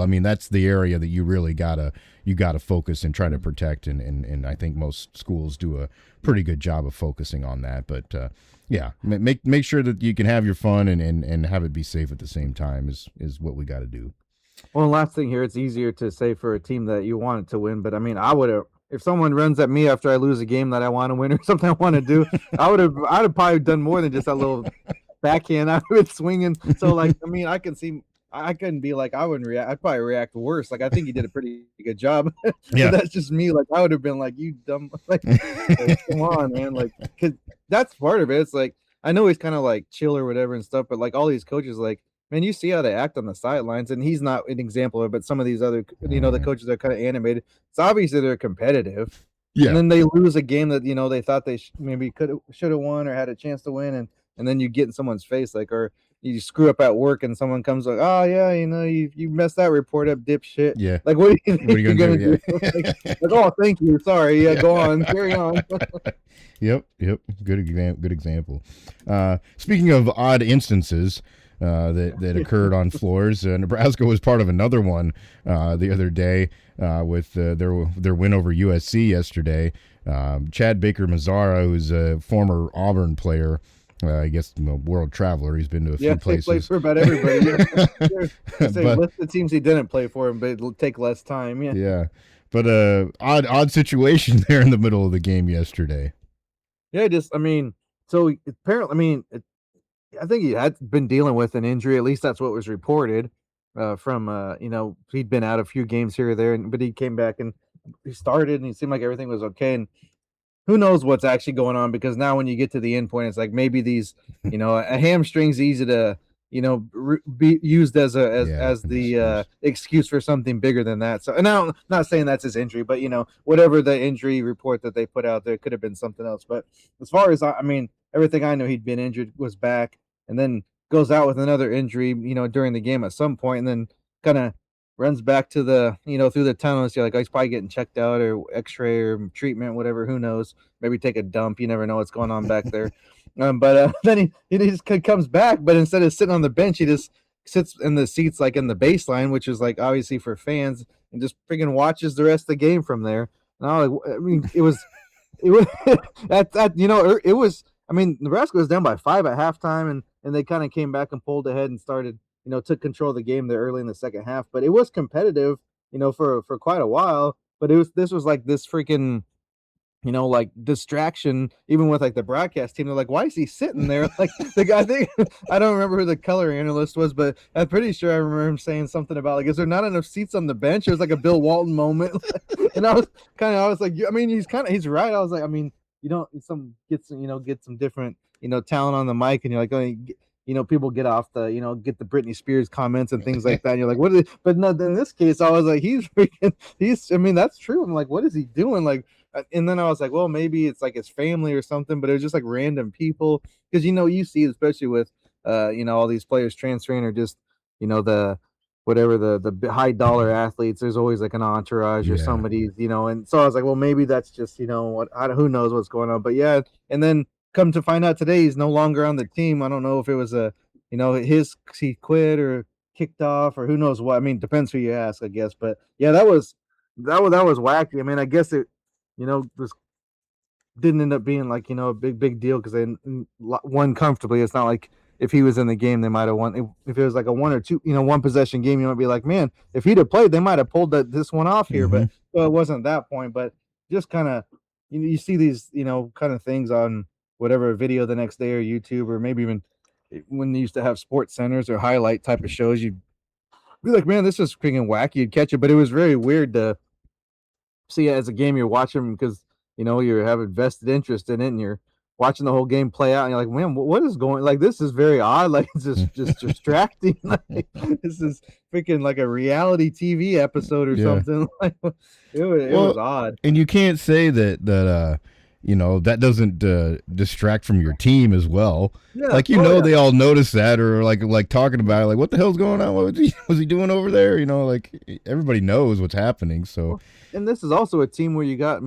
mean, that's the area that you really gotta focus and try to protect, and I think most schools do a pretty good job of focusing on that. But make sure that you can have your fun and have it be safe at the same time is what we got to do. Well, last thing here, it's easier to say for a team that you want it to win, but I mean, I would have, if someone runs at me after I lose a game that I want to win or something I want to do, I'd have probably done more than just that little backhand I was swinging. So like, I mean, I couldn't be like, I wouldn't react. I'd probably react worse. Like, I think he did a pretty good job. Yeah. That's just me. Like, I would have been like, you dumb, like come on, man. Like, cause that's part of it. It's like, I know he's kind of like chill or whatever and stuff, but like all these coaches, like, man, you see how they act on the sidelines, and he's not an example of it, but some of these other, the coaches are kind of animated. It's obviously they're competitive. Yeah. And then they lose a game that, they thought they maybe should have won or had a chance to win. And then you get in someone's face, like, or you screw up at work and someone comes like, oh yeah, you messed that report up, dipshit. Yeah. Like, what are you gonna do? Like, oh, thank you. Sorry. Yeah, go on. Carry on. Yep. Good example. Speaking of odd instances that occurred on floors, Nebraska was part of another one the other day with their win over USC yesterday. Chad Baker-Mazara, who's a former Auburn player, I guess world traveler. He's been to a few places. He played for about everybody. List the teams he didn't play for him, but it'll take less time. Yeah. Yeah, but odd situation there in the middle of the game yesterday. Yeah, so apparently, I think he had been dealing with an injury. At least that's what was reported from he'd been out a few games here or there, but he came back and he started, and he seemed like everything was okay. And who knows what's actually going on, because now when you get to the end point, it's like maybe these, a hamstring's easy to, be used as the excuse for something bigger than that. So, and I'm not saying that's his injury, but whatever the injury report that they put out there, could have been something else. But as far as everything I know, he'd been injured, was back, and then goes out with another injury, during the game at some point, and then kind of runs back to the, through the tunnels. You're like, oh, he's probably getting checked out or x-ray or treatment, whatever, who knows, maybe take a dump. You never know what's going on back there. But then he just comes back, but instead of sitting on the bench, he just sits in the seats, like in the baseline, which is like obviously for fans, and just freaking watches the rest of the game from there. And it was Nebraska was down by 5 at halftime, and they kind of came back and pulled ahead and started, took control of the game there early in the second half. But it was competitive, for quite a while. But this was like this freaking, like distraction, even with like the broadcast team. They're like, why is he sitting there? Like the guy, I don't remember who the color analyst was, but I'm pretty sure I remember him saying something about like, is there not enough seats on the bench? It was like a Bill Walton moment. And I was like, he's right. I was like, get some different, talent on the mic, and you're like, oh, people get off the, get the Britney Spears comments and things like that. And you're like, what is it? But no, in this case, I was like, that's true. I'm like, what is he doing? Like, and then I was like, well, maybe it's like his family or something, but it was just like random people. Cause you see, especially with, all these players transferring, or just, the high dollar athletes, there's always like an entourage or somebody, and so I was like, well, maybe that's just, who knows what's going on. But yeah. And then come to find out today, he's no longer on the team. I don't know if it was he quit or kicked off, or who knows what. Depends who you ask, I guess. But yeah, that was wacky. I guess it, this didn't end up being like, a big deal, because they won comfortably. It's not like if he was in the game, they might have won. If it was like a 1 or 2, one possession game, you might be like, man, if he'd have played, they might have pulled this one off here. Mm-hmm. But so it wasn't that point. But just kind of you see these kind of things on whatever video the next day or YouTube, or maybe even when they used to have sports centers or highlight type of shows, you'd be like, man, this is freaking wacky. You'd catch it, but it was very weird to see it as a game you're watching because you have a vested interest in it, and you're watching the whole game play out, and you're like, man, what is going? Like, this is very odd. Like, it's just distracting. Like, this is freaking like a reality TV episode or something. Like, it was odd. And you can't say that that doesn't distract from your team as well. Yeah, like they all notice that, or like talking about it, like, what the hell's going on? What was he doing over there? Like, everybody knows what's happening. So, and this is also a team where you got, I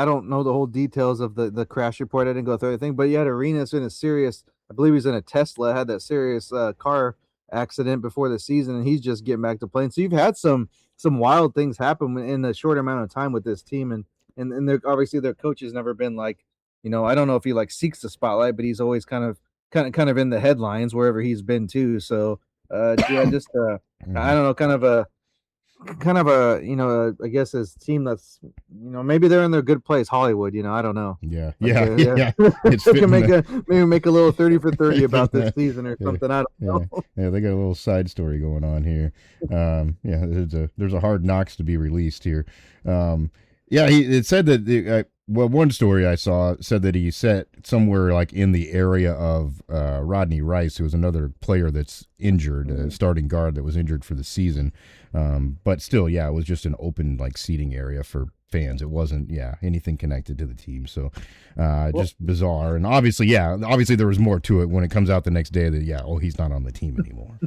don't know the whole details of the crash report. I didn't go through everything, but you had Arenas in a serious, I believe he's in a Tesla, had that serious car accident before the season, and he's just getting back to playing. So you've had some wild things happen in a short amount of time with this team, and they're obviously their coach has never been like, I don't know if he like seeks the spotlight, but he's always kind of in the headlines wherever he's been too. So just I don't know, kind of a I guess his team that's maybe they're in their good place, Hollywood. I don't know. Yeah. It's can make a little 30 for 30 about this season or something. I don't know. Yeah, they got a little side story going on here. There's a Hard Knocks to be released here. It said that one story I saw said that he sat somewhere like in the area of Rodney Rice, who was another player that's injured, starting guard that was injured for the season. But still, it was just an open like seating area for fans. It wasn't anything connected to the team. So just bizarre. And obviously there was more to it when it comes out the next day that he's not on the team anymore.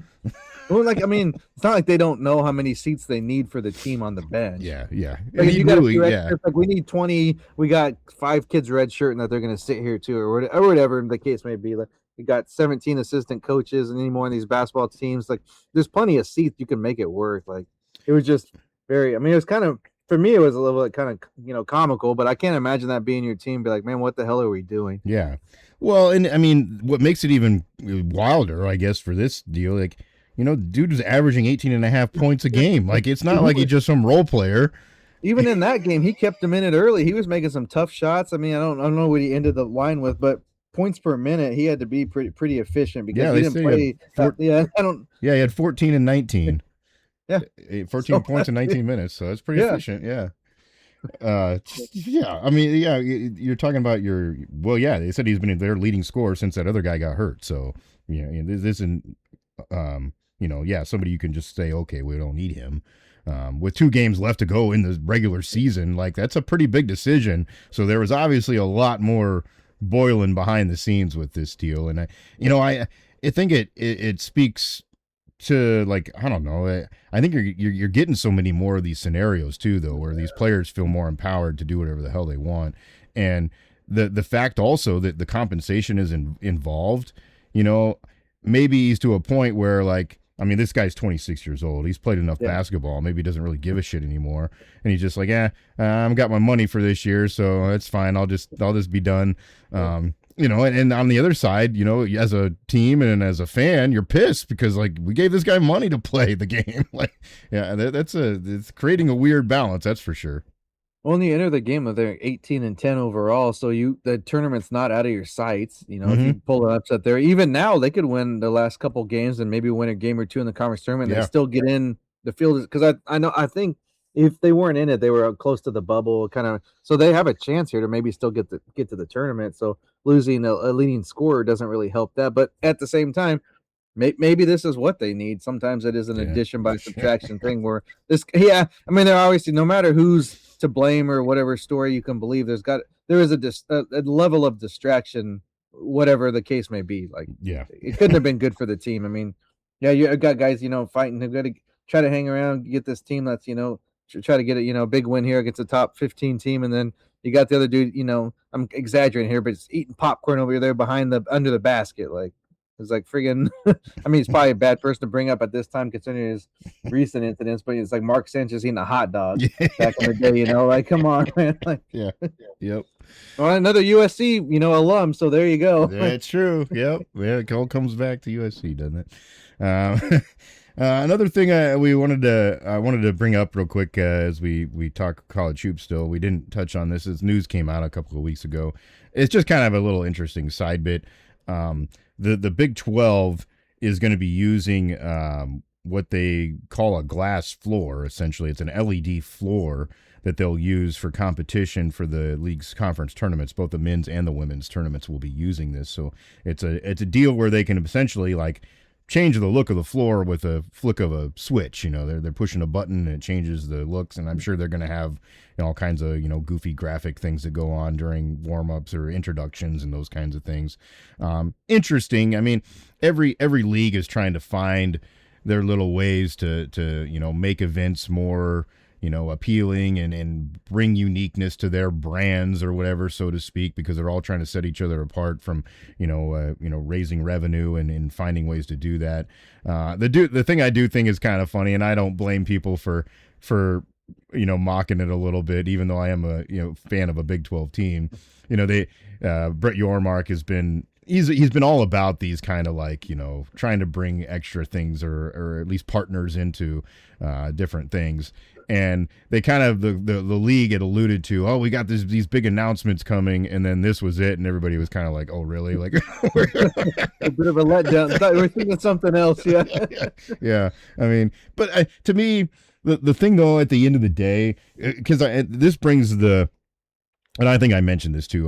Well, it's not like they don't know how many seats they need for the team on the bench. Yeah. Like, if you got like, we need 20. We got 5 kids red shirt, and that they're going to sit here too, or whatever the case may be. Like, you got 17 assistant coaches, and any more in these basketball teams. Like, there's plenty of seats. You can make it work. Like, it was just very. It was kind of, for me, it was a little bit kind of comical, but I can't imagine that being your team. Be like, man, what the hell are we doing? Yeah. Well, and what makes it even wilder, I guess, for this deal, like, dude was averaging 18.5 points a game. Like, it's not like he's just some role player. Even in that game, he kept him in it early. He was making some tough shots. I don't know what he ended the line with, but points per minute, he had to be pretty efficient because he didn't play. He had 14 and 19. Yeah, 14 points in 19 minutes. So that's pretty efficient. Yeah. You're talking about they said he's been their leading scorer since that other guy got hurt. So this isn't somebody you can just say, okay, we don't need him. With 2 games left to go in the regular season, like, that's a pretty big decision. So there was obviously a lot more boiling behind the scenes with this deal, and I think it speaks to, like, I don't know. I think you're getting so many more of these scenarios too, though, where these players feel more empowered to do whatever the hell they want, and the fact also that the compensation is involved. Maybe he's to a point where, like, this guy's 26 years old. He's played enough basketball. Maybe he doesn't really give a shit anymore. And he's just like, I've got my money for this year, so it's fine. I'll just be done. And on the other side, as a team and as a fan, you're pissed because, like, we gave this guy money to play the game. Like, it's creating a weird balance. That's for sure. Well, you enter the game with they're 18-10 overall, so the tournament's not out of your sights. If you pull an upset there, even now they could win the last couple games and maybe win a game or 2 in the conference tournament. They still get in the field because I think if they weren't in it, they were close to the bubble, kind of. So they have a chance here to maybe still get to the tournament. So losing a leading scorer doesn't really help that. But at the same time, maybe this is what they need. Sometimes it is an addition by subtraction thing where this. Yeah, they're obviously, no matter who's to blame or whatever story you can believe, there is a level of distraction, whatever the case may be. Like, it couldn't have been good for the team. You got guys fighting. They've got to try to hang around, get this team that's try to get a big win here against a top 15 team, and then you got the other dude. I'm exaggerating here, but it's eating popcorn over there under the basket. Like, it's like friggin'. He's probably a bad person to bring up at this time considering his recent incidents, but it's like Mark Sanchez eating a hot dog back in the day. Like, come on, man. Like, Yep. Well, another USC, alum. So there you go. That's true. Yep. Yeah, it all comes back to USC, doesn't it? Another thing I wanted to bring up real quick as we talk college hoops. Still, we didn't touch on this. As news came out a couple of weeks ago. It's just kind of a little interesting side bit. The Big 12 is going to be using what they call a glass floor. Essentially, it's an LED floor that they'll use for competition for the league's conference tournaments. Both the men's and the women's tournaments will be using this. So it's a deal where they can essentially like change the look of the floor with a flick of a switch. You know, they're pushing a button and it changes the looks. And I'm sure they're going to have, you know, all kinds of, you know, goofy graphic things that go on during warm-ups or introductions and those kinds of things. Interesting. I mean, every league is trying to find their little ways to you know, make events more, you know, appealing and bring uniqueness to their brands or whatever, so to speak, because they're all trying to set each other apart from, you know, raising revenue and finding ways to do that. The thing I do think is kind of funny, and I don't blame people for you know, mocking it a little bit, even though I am a, you know, fan of a Big 12 team. You know, Brett Yormark has been. He's been all about these kind of like, you know, trying to bring extra things or at least partners into different things. And they kind of the league had alluded to, oh, we got these big announcements coming, and then this was it, and everybody was kind of like, oh, really? Like a bit of a letdown. Thought we were thinking something else. Yeah. Yeah. I mean, but to me, the thing though, at the end of the day, because this brings the. And I think I mentioned this too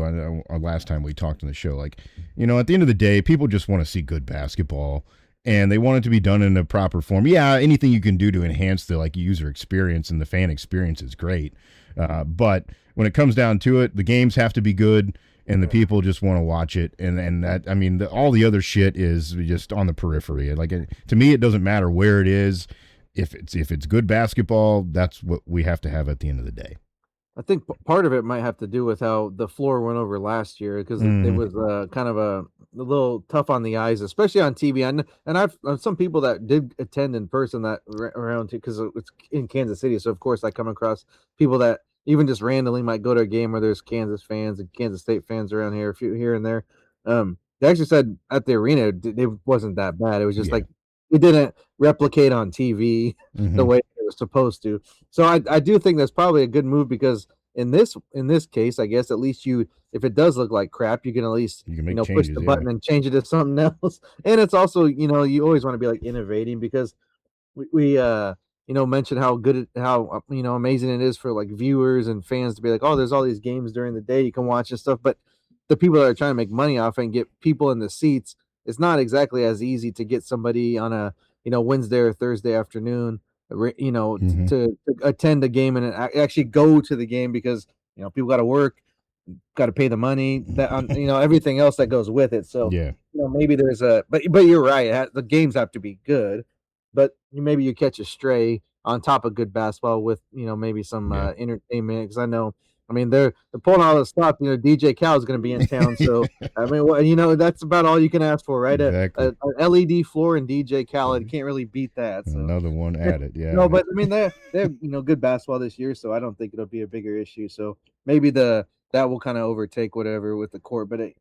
last time we talked on the show. Like, you know, at the end of the day, people just want to see good basketball, and they want it to be done in a proper form. Yeah, anything you can do to enhance the like user experience and the fan experience is great. But when it comes down to it, the games have to be good, and the people just want to watch it. And that, I mean, all the other shit is just on the periphery. Like, to me, it doesn't matter where it is. If it's good basketball, that's what we have to have at the end of the day. I think part of it might have to do with how the floor went over last year, because it was kind of a little tough on the eyes, especially on TV. And I've some people that did attend in person that around too, because it's in Kansas City. So of course I come across people that even just randomly might go to a game where there's Kansas fans and Kansas State fans around here, a few here and there. They actually said at the arena it wasn't that bad. It was just like it didn't replicate on TV the way it was supposed to. So I do think that's probably a good move, because in this case, I guess at least if it does look like crap, you can at least push the button and change it to something else. And it's also, you always want to be like innovating, because we mentioned how good how amazing it is for like viewers and fans to be like, oh, there's all these games during the day you can watch and stuff. But the people that are trying to make money off it and get people in the seats, it's not exactly as easy to get somebody on a Wednesday or Thursday afternoon to attend a game and actually go to the game, because people got to work, got to pay the money, that everything else that goes with it. So maybe there's but you're right, the games have to be good, but maybe you catch a stray on top of good basketball with maybe some entertainment, because I mean, they're pulling all the stuff. DJ Cal is going to be in town, so I mean, that's about all you can ask for, right? Exactly. A LED floor and DJ Cal, you can't really beat that. So. Another one added, yeah. No, but I mean, they have good basketball this year, so I don't think it'll be a bigger issue. So maybe that will kind of overtake whatever with the court. But I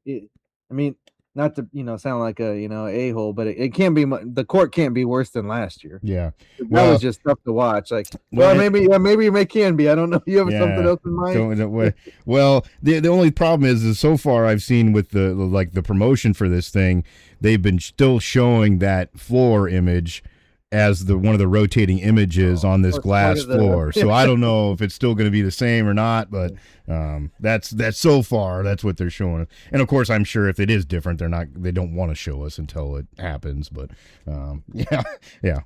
mean, not to sound like a a-hole, but it can't be. The court can't be worse than last year. Yeah, that was just tough to watch. Like, maybe it can be. I don't know. You have something else in mind? Well, the only problem is so far I've seen with the promotion for this thing, they've been still showing that floor image as one of the rotating images on this glass floor. So I don't know if it's still going to be the same or not, but that's so far that's what they're showing. And of course, I'm sure if it is different, they don't want to show us until it happens. But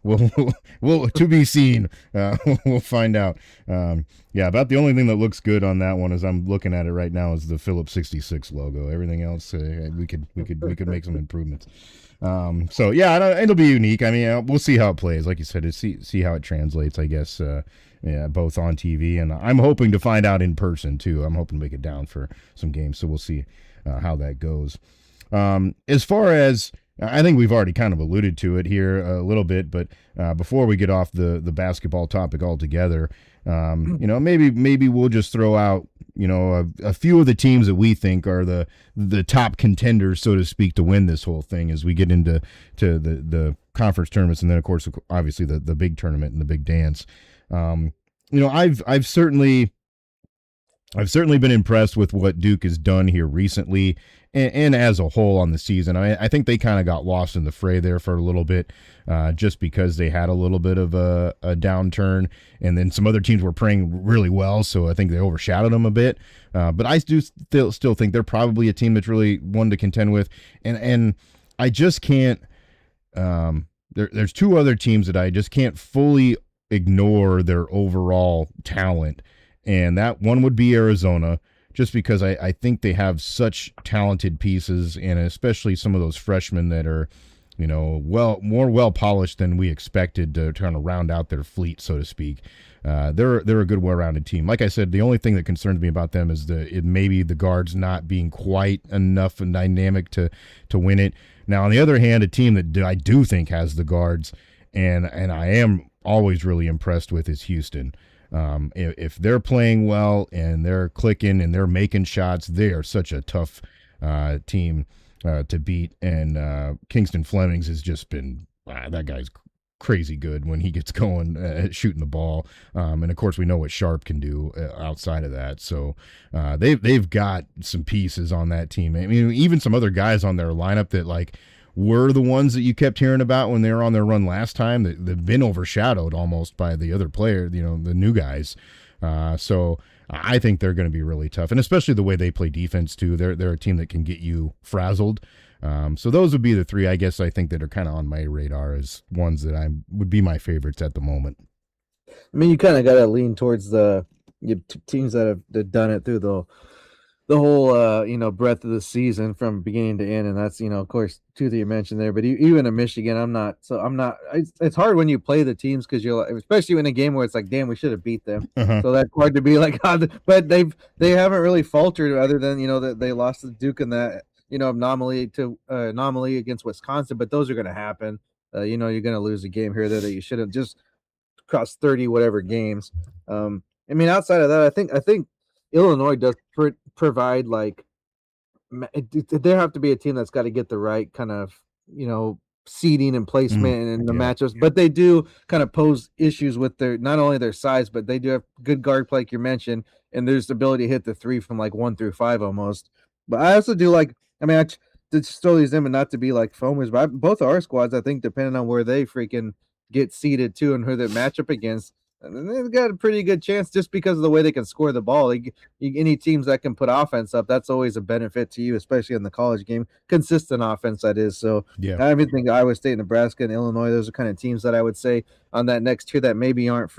we'll to be seen. We'll find out. About the only thing that looks good on that one, as I'm looking at it right now, is the Phillips 66 logo. Everything else, we could make some improvements. It'll be unique. I mean, we'll see how it plays. Like you said, see how it translates, I guess, both on TV, and I'm hoping to find out in person too. I'm hoping to make it down for some games, so we'll see how that goes. As far as, I think we've already kind of alluded to it here a little bit, but before we get off the basketball topic altogether, maybe we'll just throw out a few of the teams that we think are the top contenders, so to speak, to win this whole thing as we get into the conference tournaments, and then of course, obviously the big tournament and the big dance. Um, I've certainly been impressed with what Duke has done here recently and as a whole on the season. I think they kind of got lost in the fray there for a little bit just because they had a little bit of a downturn, and then some other teams were playing really well, so I think they overshadowed them a bit. But I do still think they're probably a team that's really one to contend with, and I just can't there's two other teams that I just can't fully ignore their overall talent, and that one would be Arizona, just because I think they have such talented pieces, and especially some of those freshmen that are, more well polished than we expected to kind of round out their fleet, so to speak. They're a good, well-rounded team. Like I said, the only thing that concerns me about them is maybe the guards not being quite enough and dynamic to win it. Now, on the other hand, a team that I do think has the guards, and I am always really impressed with, is Houston. If they're playing well and they're clicking and they're making shots, they are such a tough team to beat. And Kingston Flemings has just been that guy's crazy good when he gets going at shooting the ball. And of course, we know what Sharp can do outside of that. So they've got some pieces on that team. I mean, even some other guys on their lineup that were the ones that you kept hearing about when they were on their run last time. They've been overshadowed almost by the other player, the new guys. So I think they're going to be really tough, and especially the way they play defense too. They're a team that can get you frazzled. So those would be the three, I guess, I think that are kind of on my radar as ones that would be my favorites at the moment. I mean, you kind of got to lean towards the teams that have done it through the whole breadth of the season from beginning to end, and that's of course two that you mentioned there. But even in Michigan, I'm not. It's hard when you play the teams because you're especially in a game where it's like, damn, we should have beat them. Uh-huh. So that's hard to be like, but they haven't really faltered other than that they lost to Duke in that anomaly against Wisconsin. But those are going to happen. You're going to lose a game here or there that you should have just crossed 30 whatever games. I mean, outside of that, I think Illinois does provide there have to be a team that's got to get the right kind of seeding and placement and the matchups, but they do kind of pose issues with not only their size, but they do have good guard play, like you mentioned, and there's the ability to hit the three from 1 through 5 almost. But I also do I just throw these in, and not to be like foamers, but both our squads, I think, depending on where they freaking get seeded too and who they match up against, and they've got a pretty good chance just because of the way they can score the ball. Any teams that can put offense up, that's always a benefit to you, especially in the college game. Consistent offense, that is. So yeah, I even think Iowa State, Nebraska, and Illinois, those are kind of teams that I would say on that next tier that maybe aren't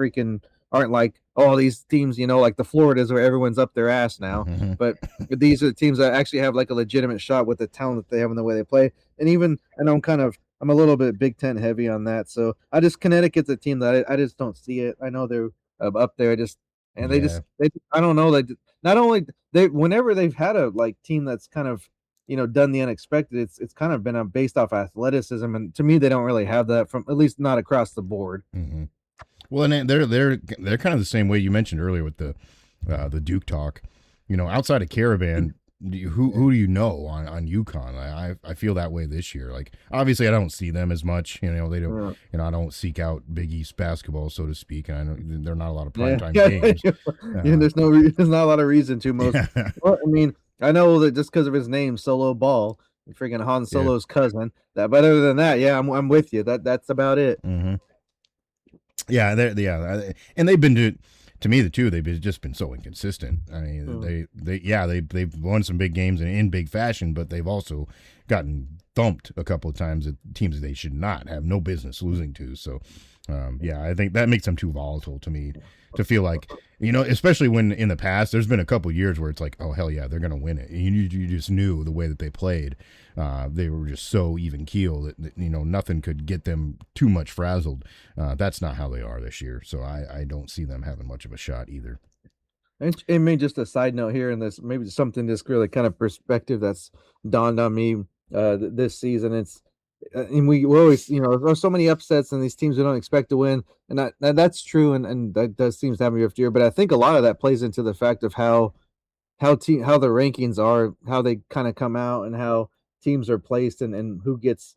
like all these teams, like the Floridas where everyone's up their ass now. Mm-hmm. But these are the teams that actually have a legitimate shot with the talent that they have and the way they play. And even I know I'm a little bit Big Ten heavy on that. So Connecticut's a team that I just don't see it. I know they're up there. I don't know. Not only whenever they've had a team that's kind of done the unexpected, it's kind of been based off athleticism, and to me they don't really have that from, at least not across the board. Mm-hmm. Well, and they're kind of the same way you mentioned earlier with the Duke talk. Outside of Caravan, who do you know on UConn? I feel that way this year. Obviously, I don't see them as much. They don't. I don't seek out Big East basketball, so to speak. And I know there are not a lot of primetime games. There's not a lot of reason to most. Well, I mean, I know that just because of his name, Solo Ball, freaking Han Solo's cousin. But other than that, yeah, I'm with you. That's about it. Mm-hmm. Yeah, and they've been to me the two. They've just been so inconsistent. I mean, they've won some big games in big fashion, but they've also gotten thumped a couple of times at teams they should not have no business losing to. So, I think that makes them too volatile to me to feel like, especially when in the past there's been a couple of years where it's like, oh hell yeah, they're gonna win it. You just knew the way that they played. They were just so even keel that nothing could get them too much frazzled. That's not how they are this year. So I don't see them having much of a shot either. And maybe just a side note here, and this maybe something just really kind of perspective that's dawned on me this season. It's and we're always there's so many upsets and these teams we don't expect to win, and that's true, and that does seems to happen after year. But I think a lot of that plays into the fact of how the rankings are, how they kind of come out, and how teams are placed, and who gets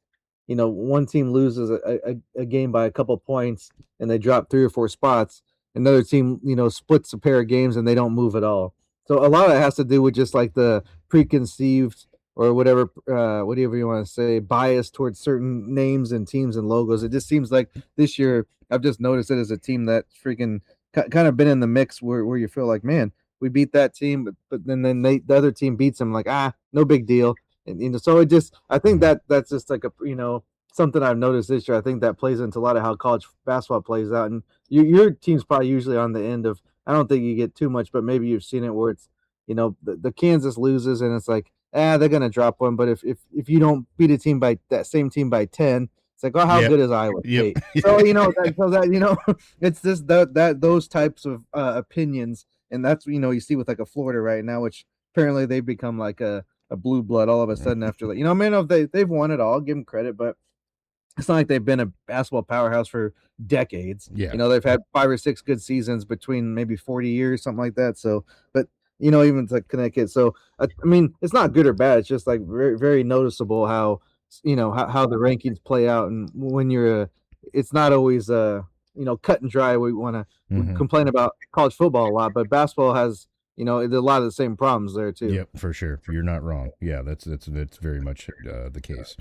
one team loses a game by a couple points and they drop 3 or 4 spots. Another team, splits a pair of games and they don't move at all. So a lot of it has to do with just like the preconceived or whatever you want to say, bias towards certain names and teams and logos. It just seems like this year I've just noticed it as a team that's freaking kind of been in the mix where you feel like, man, we beat that team, but then the other team beats them, like, no big deal. And so I think Mhm. that's just like something I've noticed this year. I think that plays into a lot of how college basketball plays out. And your team's probably usually on the end of, I don't think you get too much, but maybe you've seen it where it's, the Kansas loses and it's like, they're gonna drop one. But if you don't beat a team by that same team by 10, it's like, oh, how Yep. good is Iowa Yep. State? So it's just that those types of opinions, and that's you see with like a Florida right now, which apparently they become like a blue blood all of a sudden after that. I mean, if they've won it all, give them credit, but it's not like they've been a basketball powerhouse for decades. Yeah. They've had 5 or 6 good seasons between maybe 40 years, something like that. So, but even to Connecticut. So, I mean, it's not good or bad. It's just like very, very noticeable how how the rankings play out, and when it's not always cut and dry. We Hmm. complain about college football a lot, but basketball has a lot of the same problems there too. Yep, for sure. You're not wrong. Yeah, that's very much the case.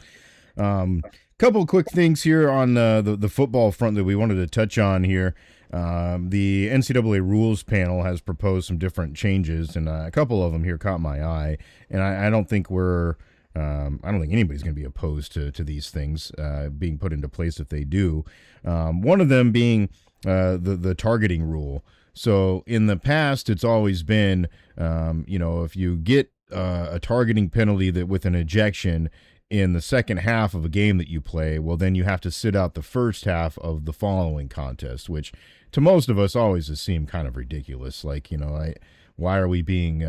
Couple quick things here on the football front that we wanted to touch on here. The NCAA rules panel has proposed some different changes, and a couple of them here caught my eye. And I don't think I don't think anybody's going to be opposed to these things being put into place if they do. One of them being the targeting rule. So in the past, it's always been, if you get a targeting penalty that with an ejection in the second half of a game that you play, well, then you have to sit out the first half of the following contest, which to most of us always has seemed kind of ridiculous. Like, why are we being,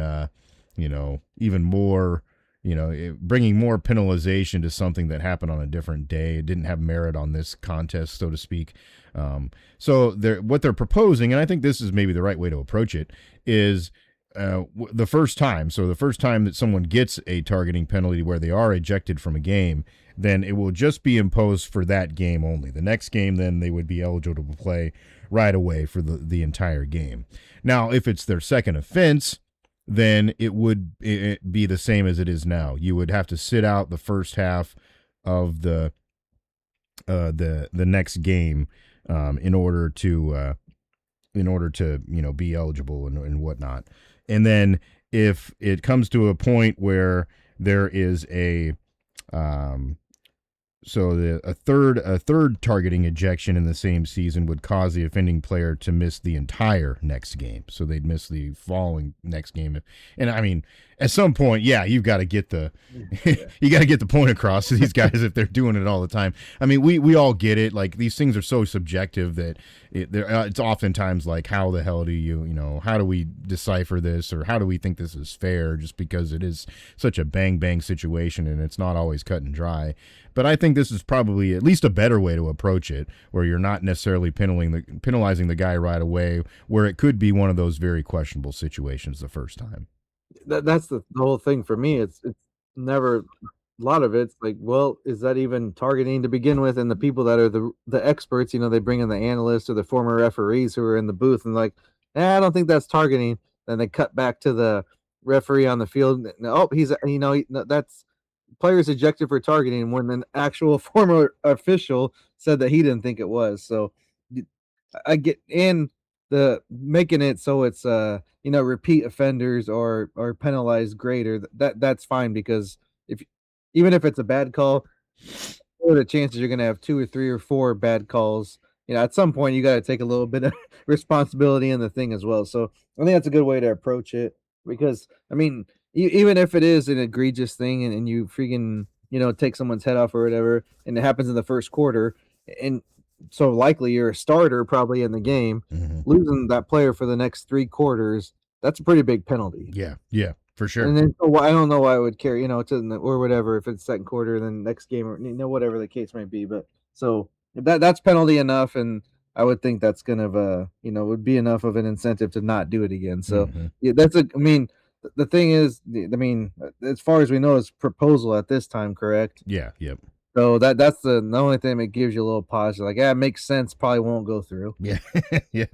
even more, bringing more penalization to something that happened on a different day? It didn't have merit on this contest, so to speak. So what they're proposing, and I think this is maybe the right way to approach it, is the first time. So the first time that someone gets a targeting penalty where they are ejected from a game, then it will just be imposed for that game only. The next game, then they would be eligible to play right away for the entire game. Now, if it's their second offense, then it would be the same as it is now. You would have to sit out the first half of the next game in order to be eligible and whatnot. And then if it comes to a point where there is a third targeting ejection in the same season would cause the offending player to miss the entire next game. So they'd miss the following next game. And I mean, at some point, yeah, you've got to get the you got to get the point across to these guys if they're doing it all the time. I mean, we all get it. Like, these things are so subjective that it's oftentimes like, how the hell do how do we decipher this, or how do we think this is fair, just because it is such a bang bang situation and it's not always cut and dry. But I think this is probably at least a better way to approach it, where you're not necessarily penalizing the guy right away, where it could be one of those very questionable situations the first time. That's the whole thing for me. It's never a lot of it's like, well, is that even targeting to begin with? And the people that are the experts, they bring in the analysts or the former referees who are in the booth and like, I don't think that's targeting. Then they cut back to the referee on the field. Oh, he's that's players ejected for targeting, when an actual former official said that he didn't think it was. So I get in the making it so it's repeat offenders or penalized greater. That's fine, because if even if it's a bad call, what are the chances you're going to have 2 or 3 or 4 bad calls? At some point you got to take a little bit of responsibility in the thing as well. So I think that's a good way to approach it, because I mean, even if it is an egregious thing and you freaking take someone's head off or whatever, and it happens in the first quarter, and so likely you're a starter probably in the game, Mm-hmm. losing that player for the next 3 quarters, that's a pretty big penalty. Yeah, for sure. And then so I don't know why it would carry, or whatever, if it's second quarter, then next game, or whatever the case might be. But so that's penalty enough, and I would think that's kind of would be enough of an incentive to not do it again. So Mm-hmm. yeah, I mean, the thing is, I mean, as far as we know, it's proposal at this time, correct? Yeah, yep. So that's the only thing that gives you a little pause. You're like, yeah, it makes sense. Probably won't go through. Yeah. Yeah.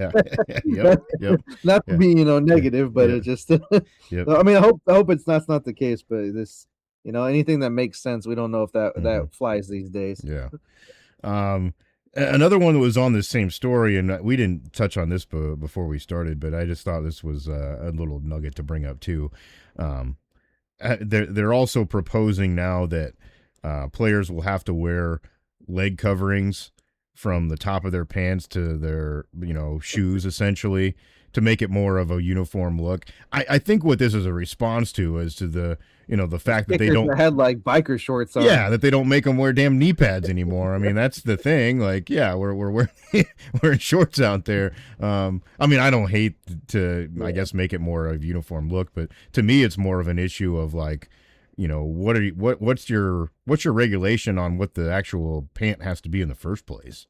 Yep. Yep. Not to Yeah. be, Yeah. negative, but Yeah. it just. Yep. I mean, I hope it's not the case, but this, anything that makes sense, we don't know if Hmm. that flies these days. Yeah. Um, Another one that was on this same story, and we didn't touch on this before we started, but I just thought this was a little nugget to bring up too. Um, they're also proposing now that players will have to wear leg coverings from the top of their pants to their shoes, essentially, to make it more of a uniform look. I think what this is a response to is to the fact that they Kickers don't. that had like biker shorts on. Yeah, that they don't make them wear damn knee pads anymore. I mean, that's the thing. Like, yeah, we're wearing, wearing shorts out there. I mean, I don't hate to, I guess, make it more of a uniform look, but to me, it's more of an issue of like, what's your regulation on what the actual pant has to be in the first place?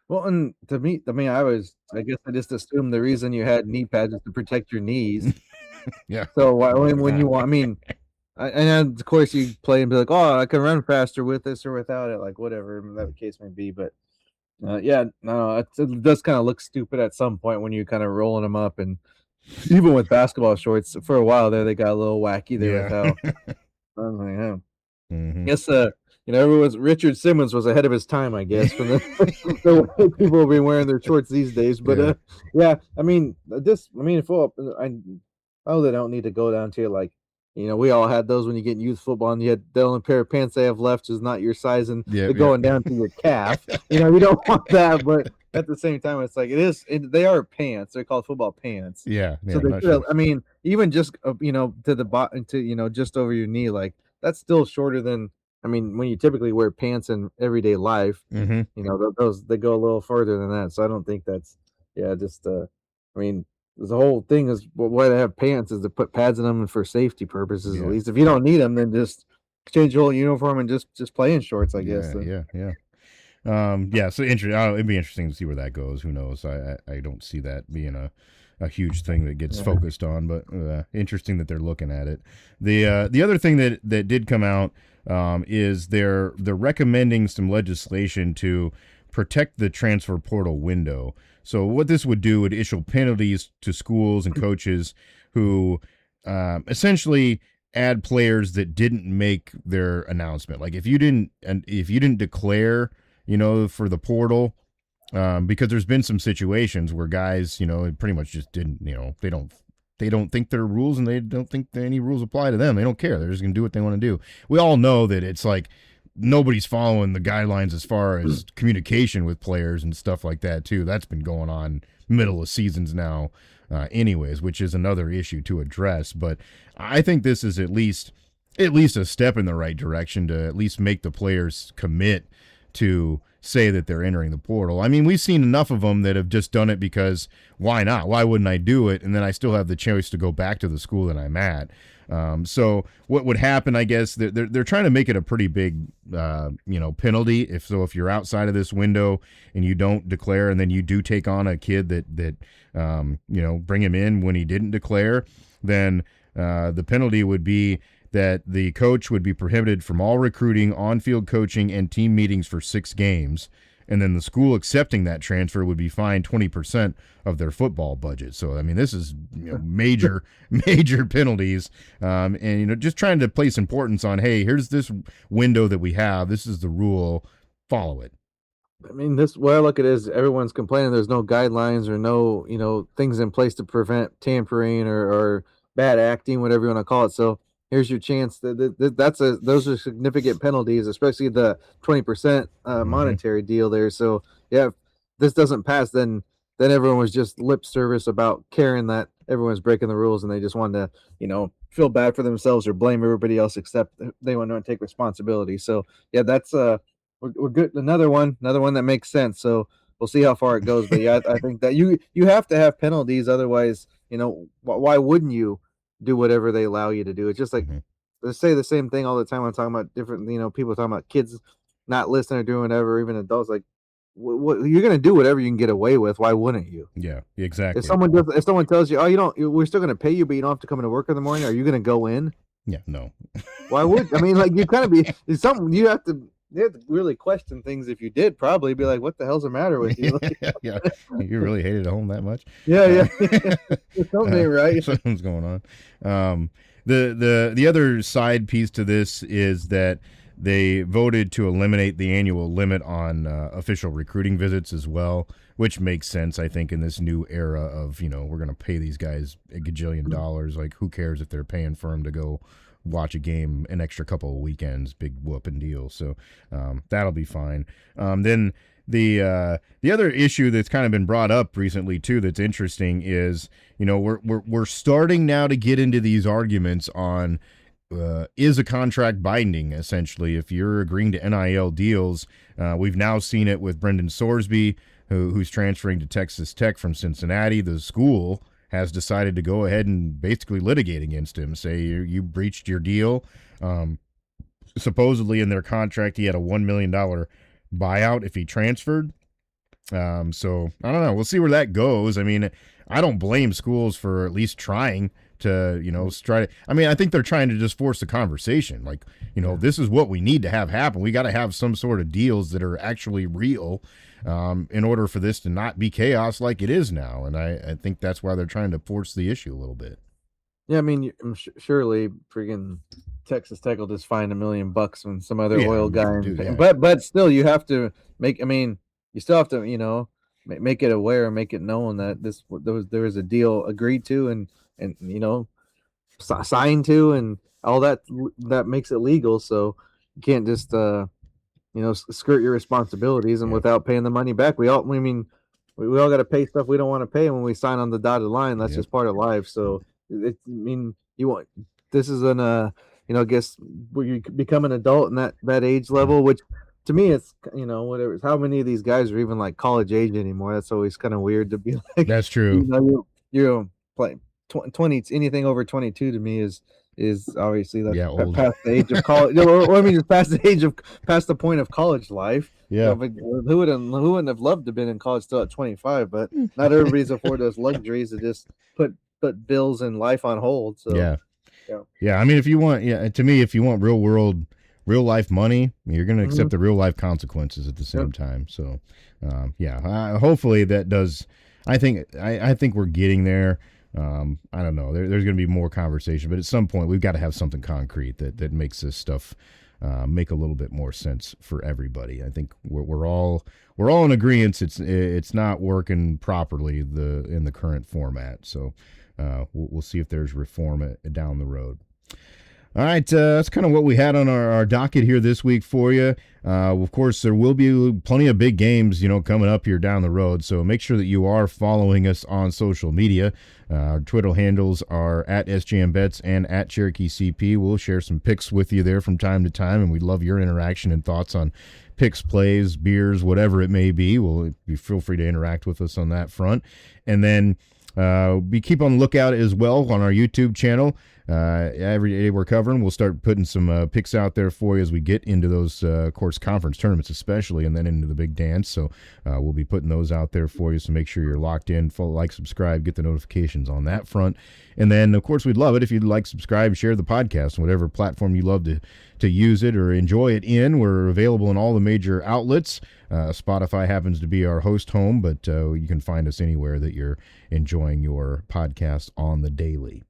Well, and to me, I mean, I guess I just assumed the reason you had knee pads is to protect your knees. Yeah. So when you want, I mean, and of course you play and be like, oh, I can run faster with this or without it, like whatever that case may be. But yeah, no, it does kind of look stupid at some point when you kind of rolling them up, and even with basketball shorts for a while there, they got a little wacky there with Yeah. how. I was like, yeah. Hmm. Guess everyone's Richard Simmons was ahead of his time, I guess, for the way people will be wearing their shorts these days. But Yeah. yeah, I mean, football. I know they don't need to go down to like, we all had those when you get in youth football, and you had the only pair of pants they have left is not your size, and Yeah. they're Yeah. going down to your calf. You don't want that, but at the same time, it's like they are pants. They're called football pants. Yeah. So Yeah. they Not should. sure. I mean, even just to the bottom, to just over your knee, like that's still shorter than. I mean, when you typically wear pants in everyday life, Hmm. those they go a little further than that. So I don't think that's just I mean, the whole thing is why they have pants is to put pads in them for safety purposes. At Yeah. least if you don't need them, then just change your whole uniform and just play in shorts. I guess. Yeah. Then. Yeah. Yeah. Yeah, so it'd be interesting to see where that goes. Who knows? I don't see that being a huge thing that gets focused on, but interesting that they're looking at it. The other thing that did come out is they're recommending some legislation to protect the transfer portal window. So what this would do would issue penalties to schools and coaches who essentially add players that didn't make their announcement. Like if you didn't declare for the portal, because there's been some situations where guys, pretty much just didn't, they don't think there are rules and they don't think that any rules apply to them. They don't care. They're just going to do what they want to do. We all know that it's like nobody's following the guidelines as far as communication with players and stuff like that too. That's been going on middle of seasons now, anyways, which is another issue to address. But I think this is at least a step in the right direction to at least make the players commit to say that they're entering the portal. I mean, we've seen enough of them that have just done it because why not? Why wouldn't I do it? And then I still have the choice to go back to the school that I'm at. So what would happen, I guess, they're trying to make it a pretty big, penalty. If you're outside of this window and you don't declare, and then you do take on a kid that bring him in when he didn't declare, then the penalty would be that the coach would be prohibited from all recruiting, on-field coaching, and team meetings for 6 games. And then the school accepting that transfer would be fined 20% of their football budget. So, I mean, this is major, major penalties. And, just trying to place importance on, hey, here's this window that we have. This is the rule. Follow it. I mean, this way I look at it is everyone's complaining there's no guidelines or no, things in place to prevent tampering or bad acting, whatever you want to call it. So here's your chance. Those are significant penalties, especially the 20% monetary deal there. So yeah, if this doesn't pass, then everyone was just lip service about caring that everyone's breaking the rules and they just wanted to, feel bad for themselves or blame everybody else except they want to take responsibility. So yeah, that's we're good. Another one that makes sense. So we'll see how far it goes. But yeah, I think that you have to have penalties. Otherwise, why wouldn't you do whatever they allow you to do? It's just like they say the same thing all the time. I'm talking about different, people talking about kids not listening or doing whatever, even adults. Like, what you're gonna do whatever you can get away with. Why wouldn't you? Yeah, exactly. If someone tells you, oh, we're still gonna pay you, but you don't have to come into work in the morning. Are you gonna go in? Yeah, no. Why would I mean, like you kind of be it's something you have to. you have to really question things. If you did, probably be like, "What the hell's the matter with you?" Yeah, you really hated home that much? Yeah. Something ain't right. Something's going on. The other side piece to this is that they voted to eliminate the annual limit on official recruiting visits as well, which makes sense, I think, in this new era of, we're going to pay these guys a gajillion dollars. Like, who cares if they're paying for them to go watch a game an extra couple of weekends? Big whooping deal. So that'll be fine. Then the other issue that's kind of been brought up recently too that's interesting is, we're starting now to get into these arguments on is a contract binding, essentially, if you're agreeing to NIL deals. We've now seen it with Brendan Sorsby, who's transferring to Texas Tech from Cincinnati. The school has decided to go ahead and basically litigate against him, say you breached your deal. Supposedly in their contract, he had a $1 million buyout if he transferred. So I don't know. We'll see where that goes. I mean, I don't blame schools for at least trying to, try to. I mean, I think they're trying to just force the conversation. Like, this is what we need to have happen. We got to have some sort of deals that are actually real in order for this to not be chaos like it is now. And I think that's why they're trying to force the issue a little bit. Yeah, I mean, surely freaking Texas Tech will just find $1 million from some other oil guy. But still, you have to make. I mean, you still have to, make it aware, make it known that there was a deal agreed to and signed to, and all that makes it legal. So you can't just skirt your responsibilities and without paying the money back. We all got to pay stuff we don't want to pay when we sign on the dotted line. That's just part of life. So this is I guess when you become an adult in that age level, which to me it's whatever. How many of these guys are even like college age anymore? That's always kind of weird to be like. That's true. You're playing 20, anything over 22 to me is obviously past the age of college. Just past the point of college life. Yeah. Who wouldn't have loved to have been in college still at 25? But not everybody's afford those luxuries to just put bills and life on hold. So yeah. I mean, if you want real life money, you're going to accept the real life consequences at the same time. So hopefully that does. I think we're getting there. I don't know. There's going to be more conversation, but at some point we've got to have something concrete that makes this stuff make a little bit more sense for everybody. I think we're all in agreement. It's not working properly in the current format. So we'll see if there's reform down the road. All right, that's kind of what we had on our docket here this week for you. Of course, there will be plenty of big games, coming up here down the road. So make sure that you are following us on social media. Our Twitter handles are at SJMBets and at CherokeeCP. We'll share some picks with you there from time to time, and we'd love your interaction and thoughts on picks, plays, beers, whatever it may be. Feel free to interact with us on that front. And then keep on the lookout as well on our YouTube channel. Every day we're covering, we'll start putting some picks out there for you as we get into those, of course, conference tournaments especially, and then into the big dance. So we'll be putting those out there for you. So make sure you're locked in, subscribe, get the notifications on that front. And then, of course, we'd love it if you'd subscribe, share the podcast on whatever platform you love to use it or enjoy it in. We're available in all the major outlets. Spotify happens to be our host home, but you can find us anywhere that you're enjoying your podcast on the daily.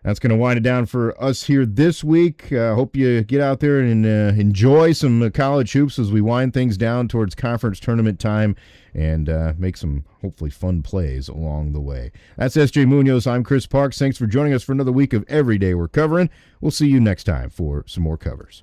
That's going to wind it down for us here this week. Hope you get out there and enjoy some college hoops as we wind things down towards conference tournament time and make some hopefully fun plays along the way. That's SJ Munoz. I'm Chris Parks. Thanks for joining us for another week of Every Day We're Covering. We'll see you next time for some more covers.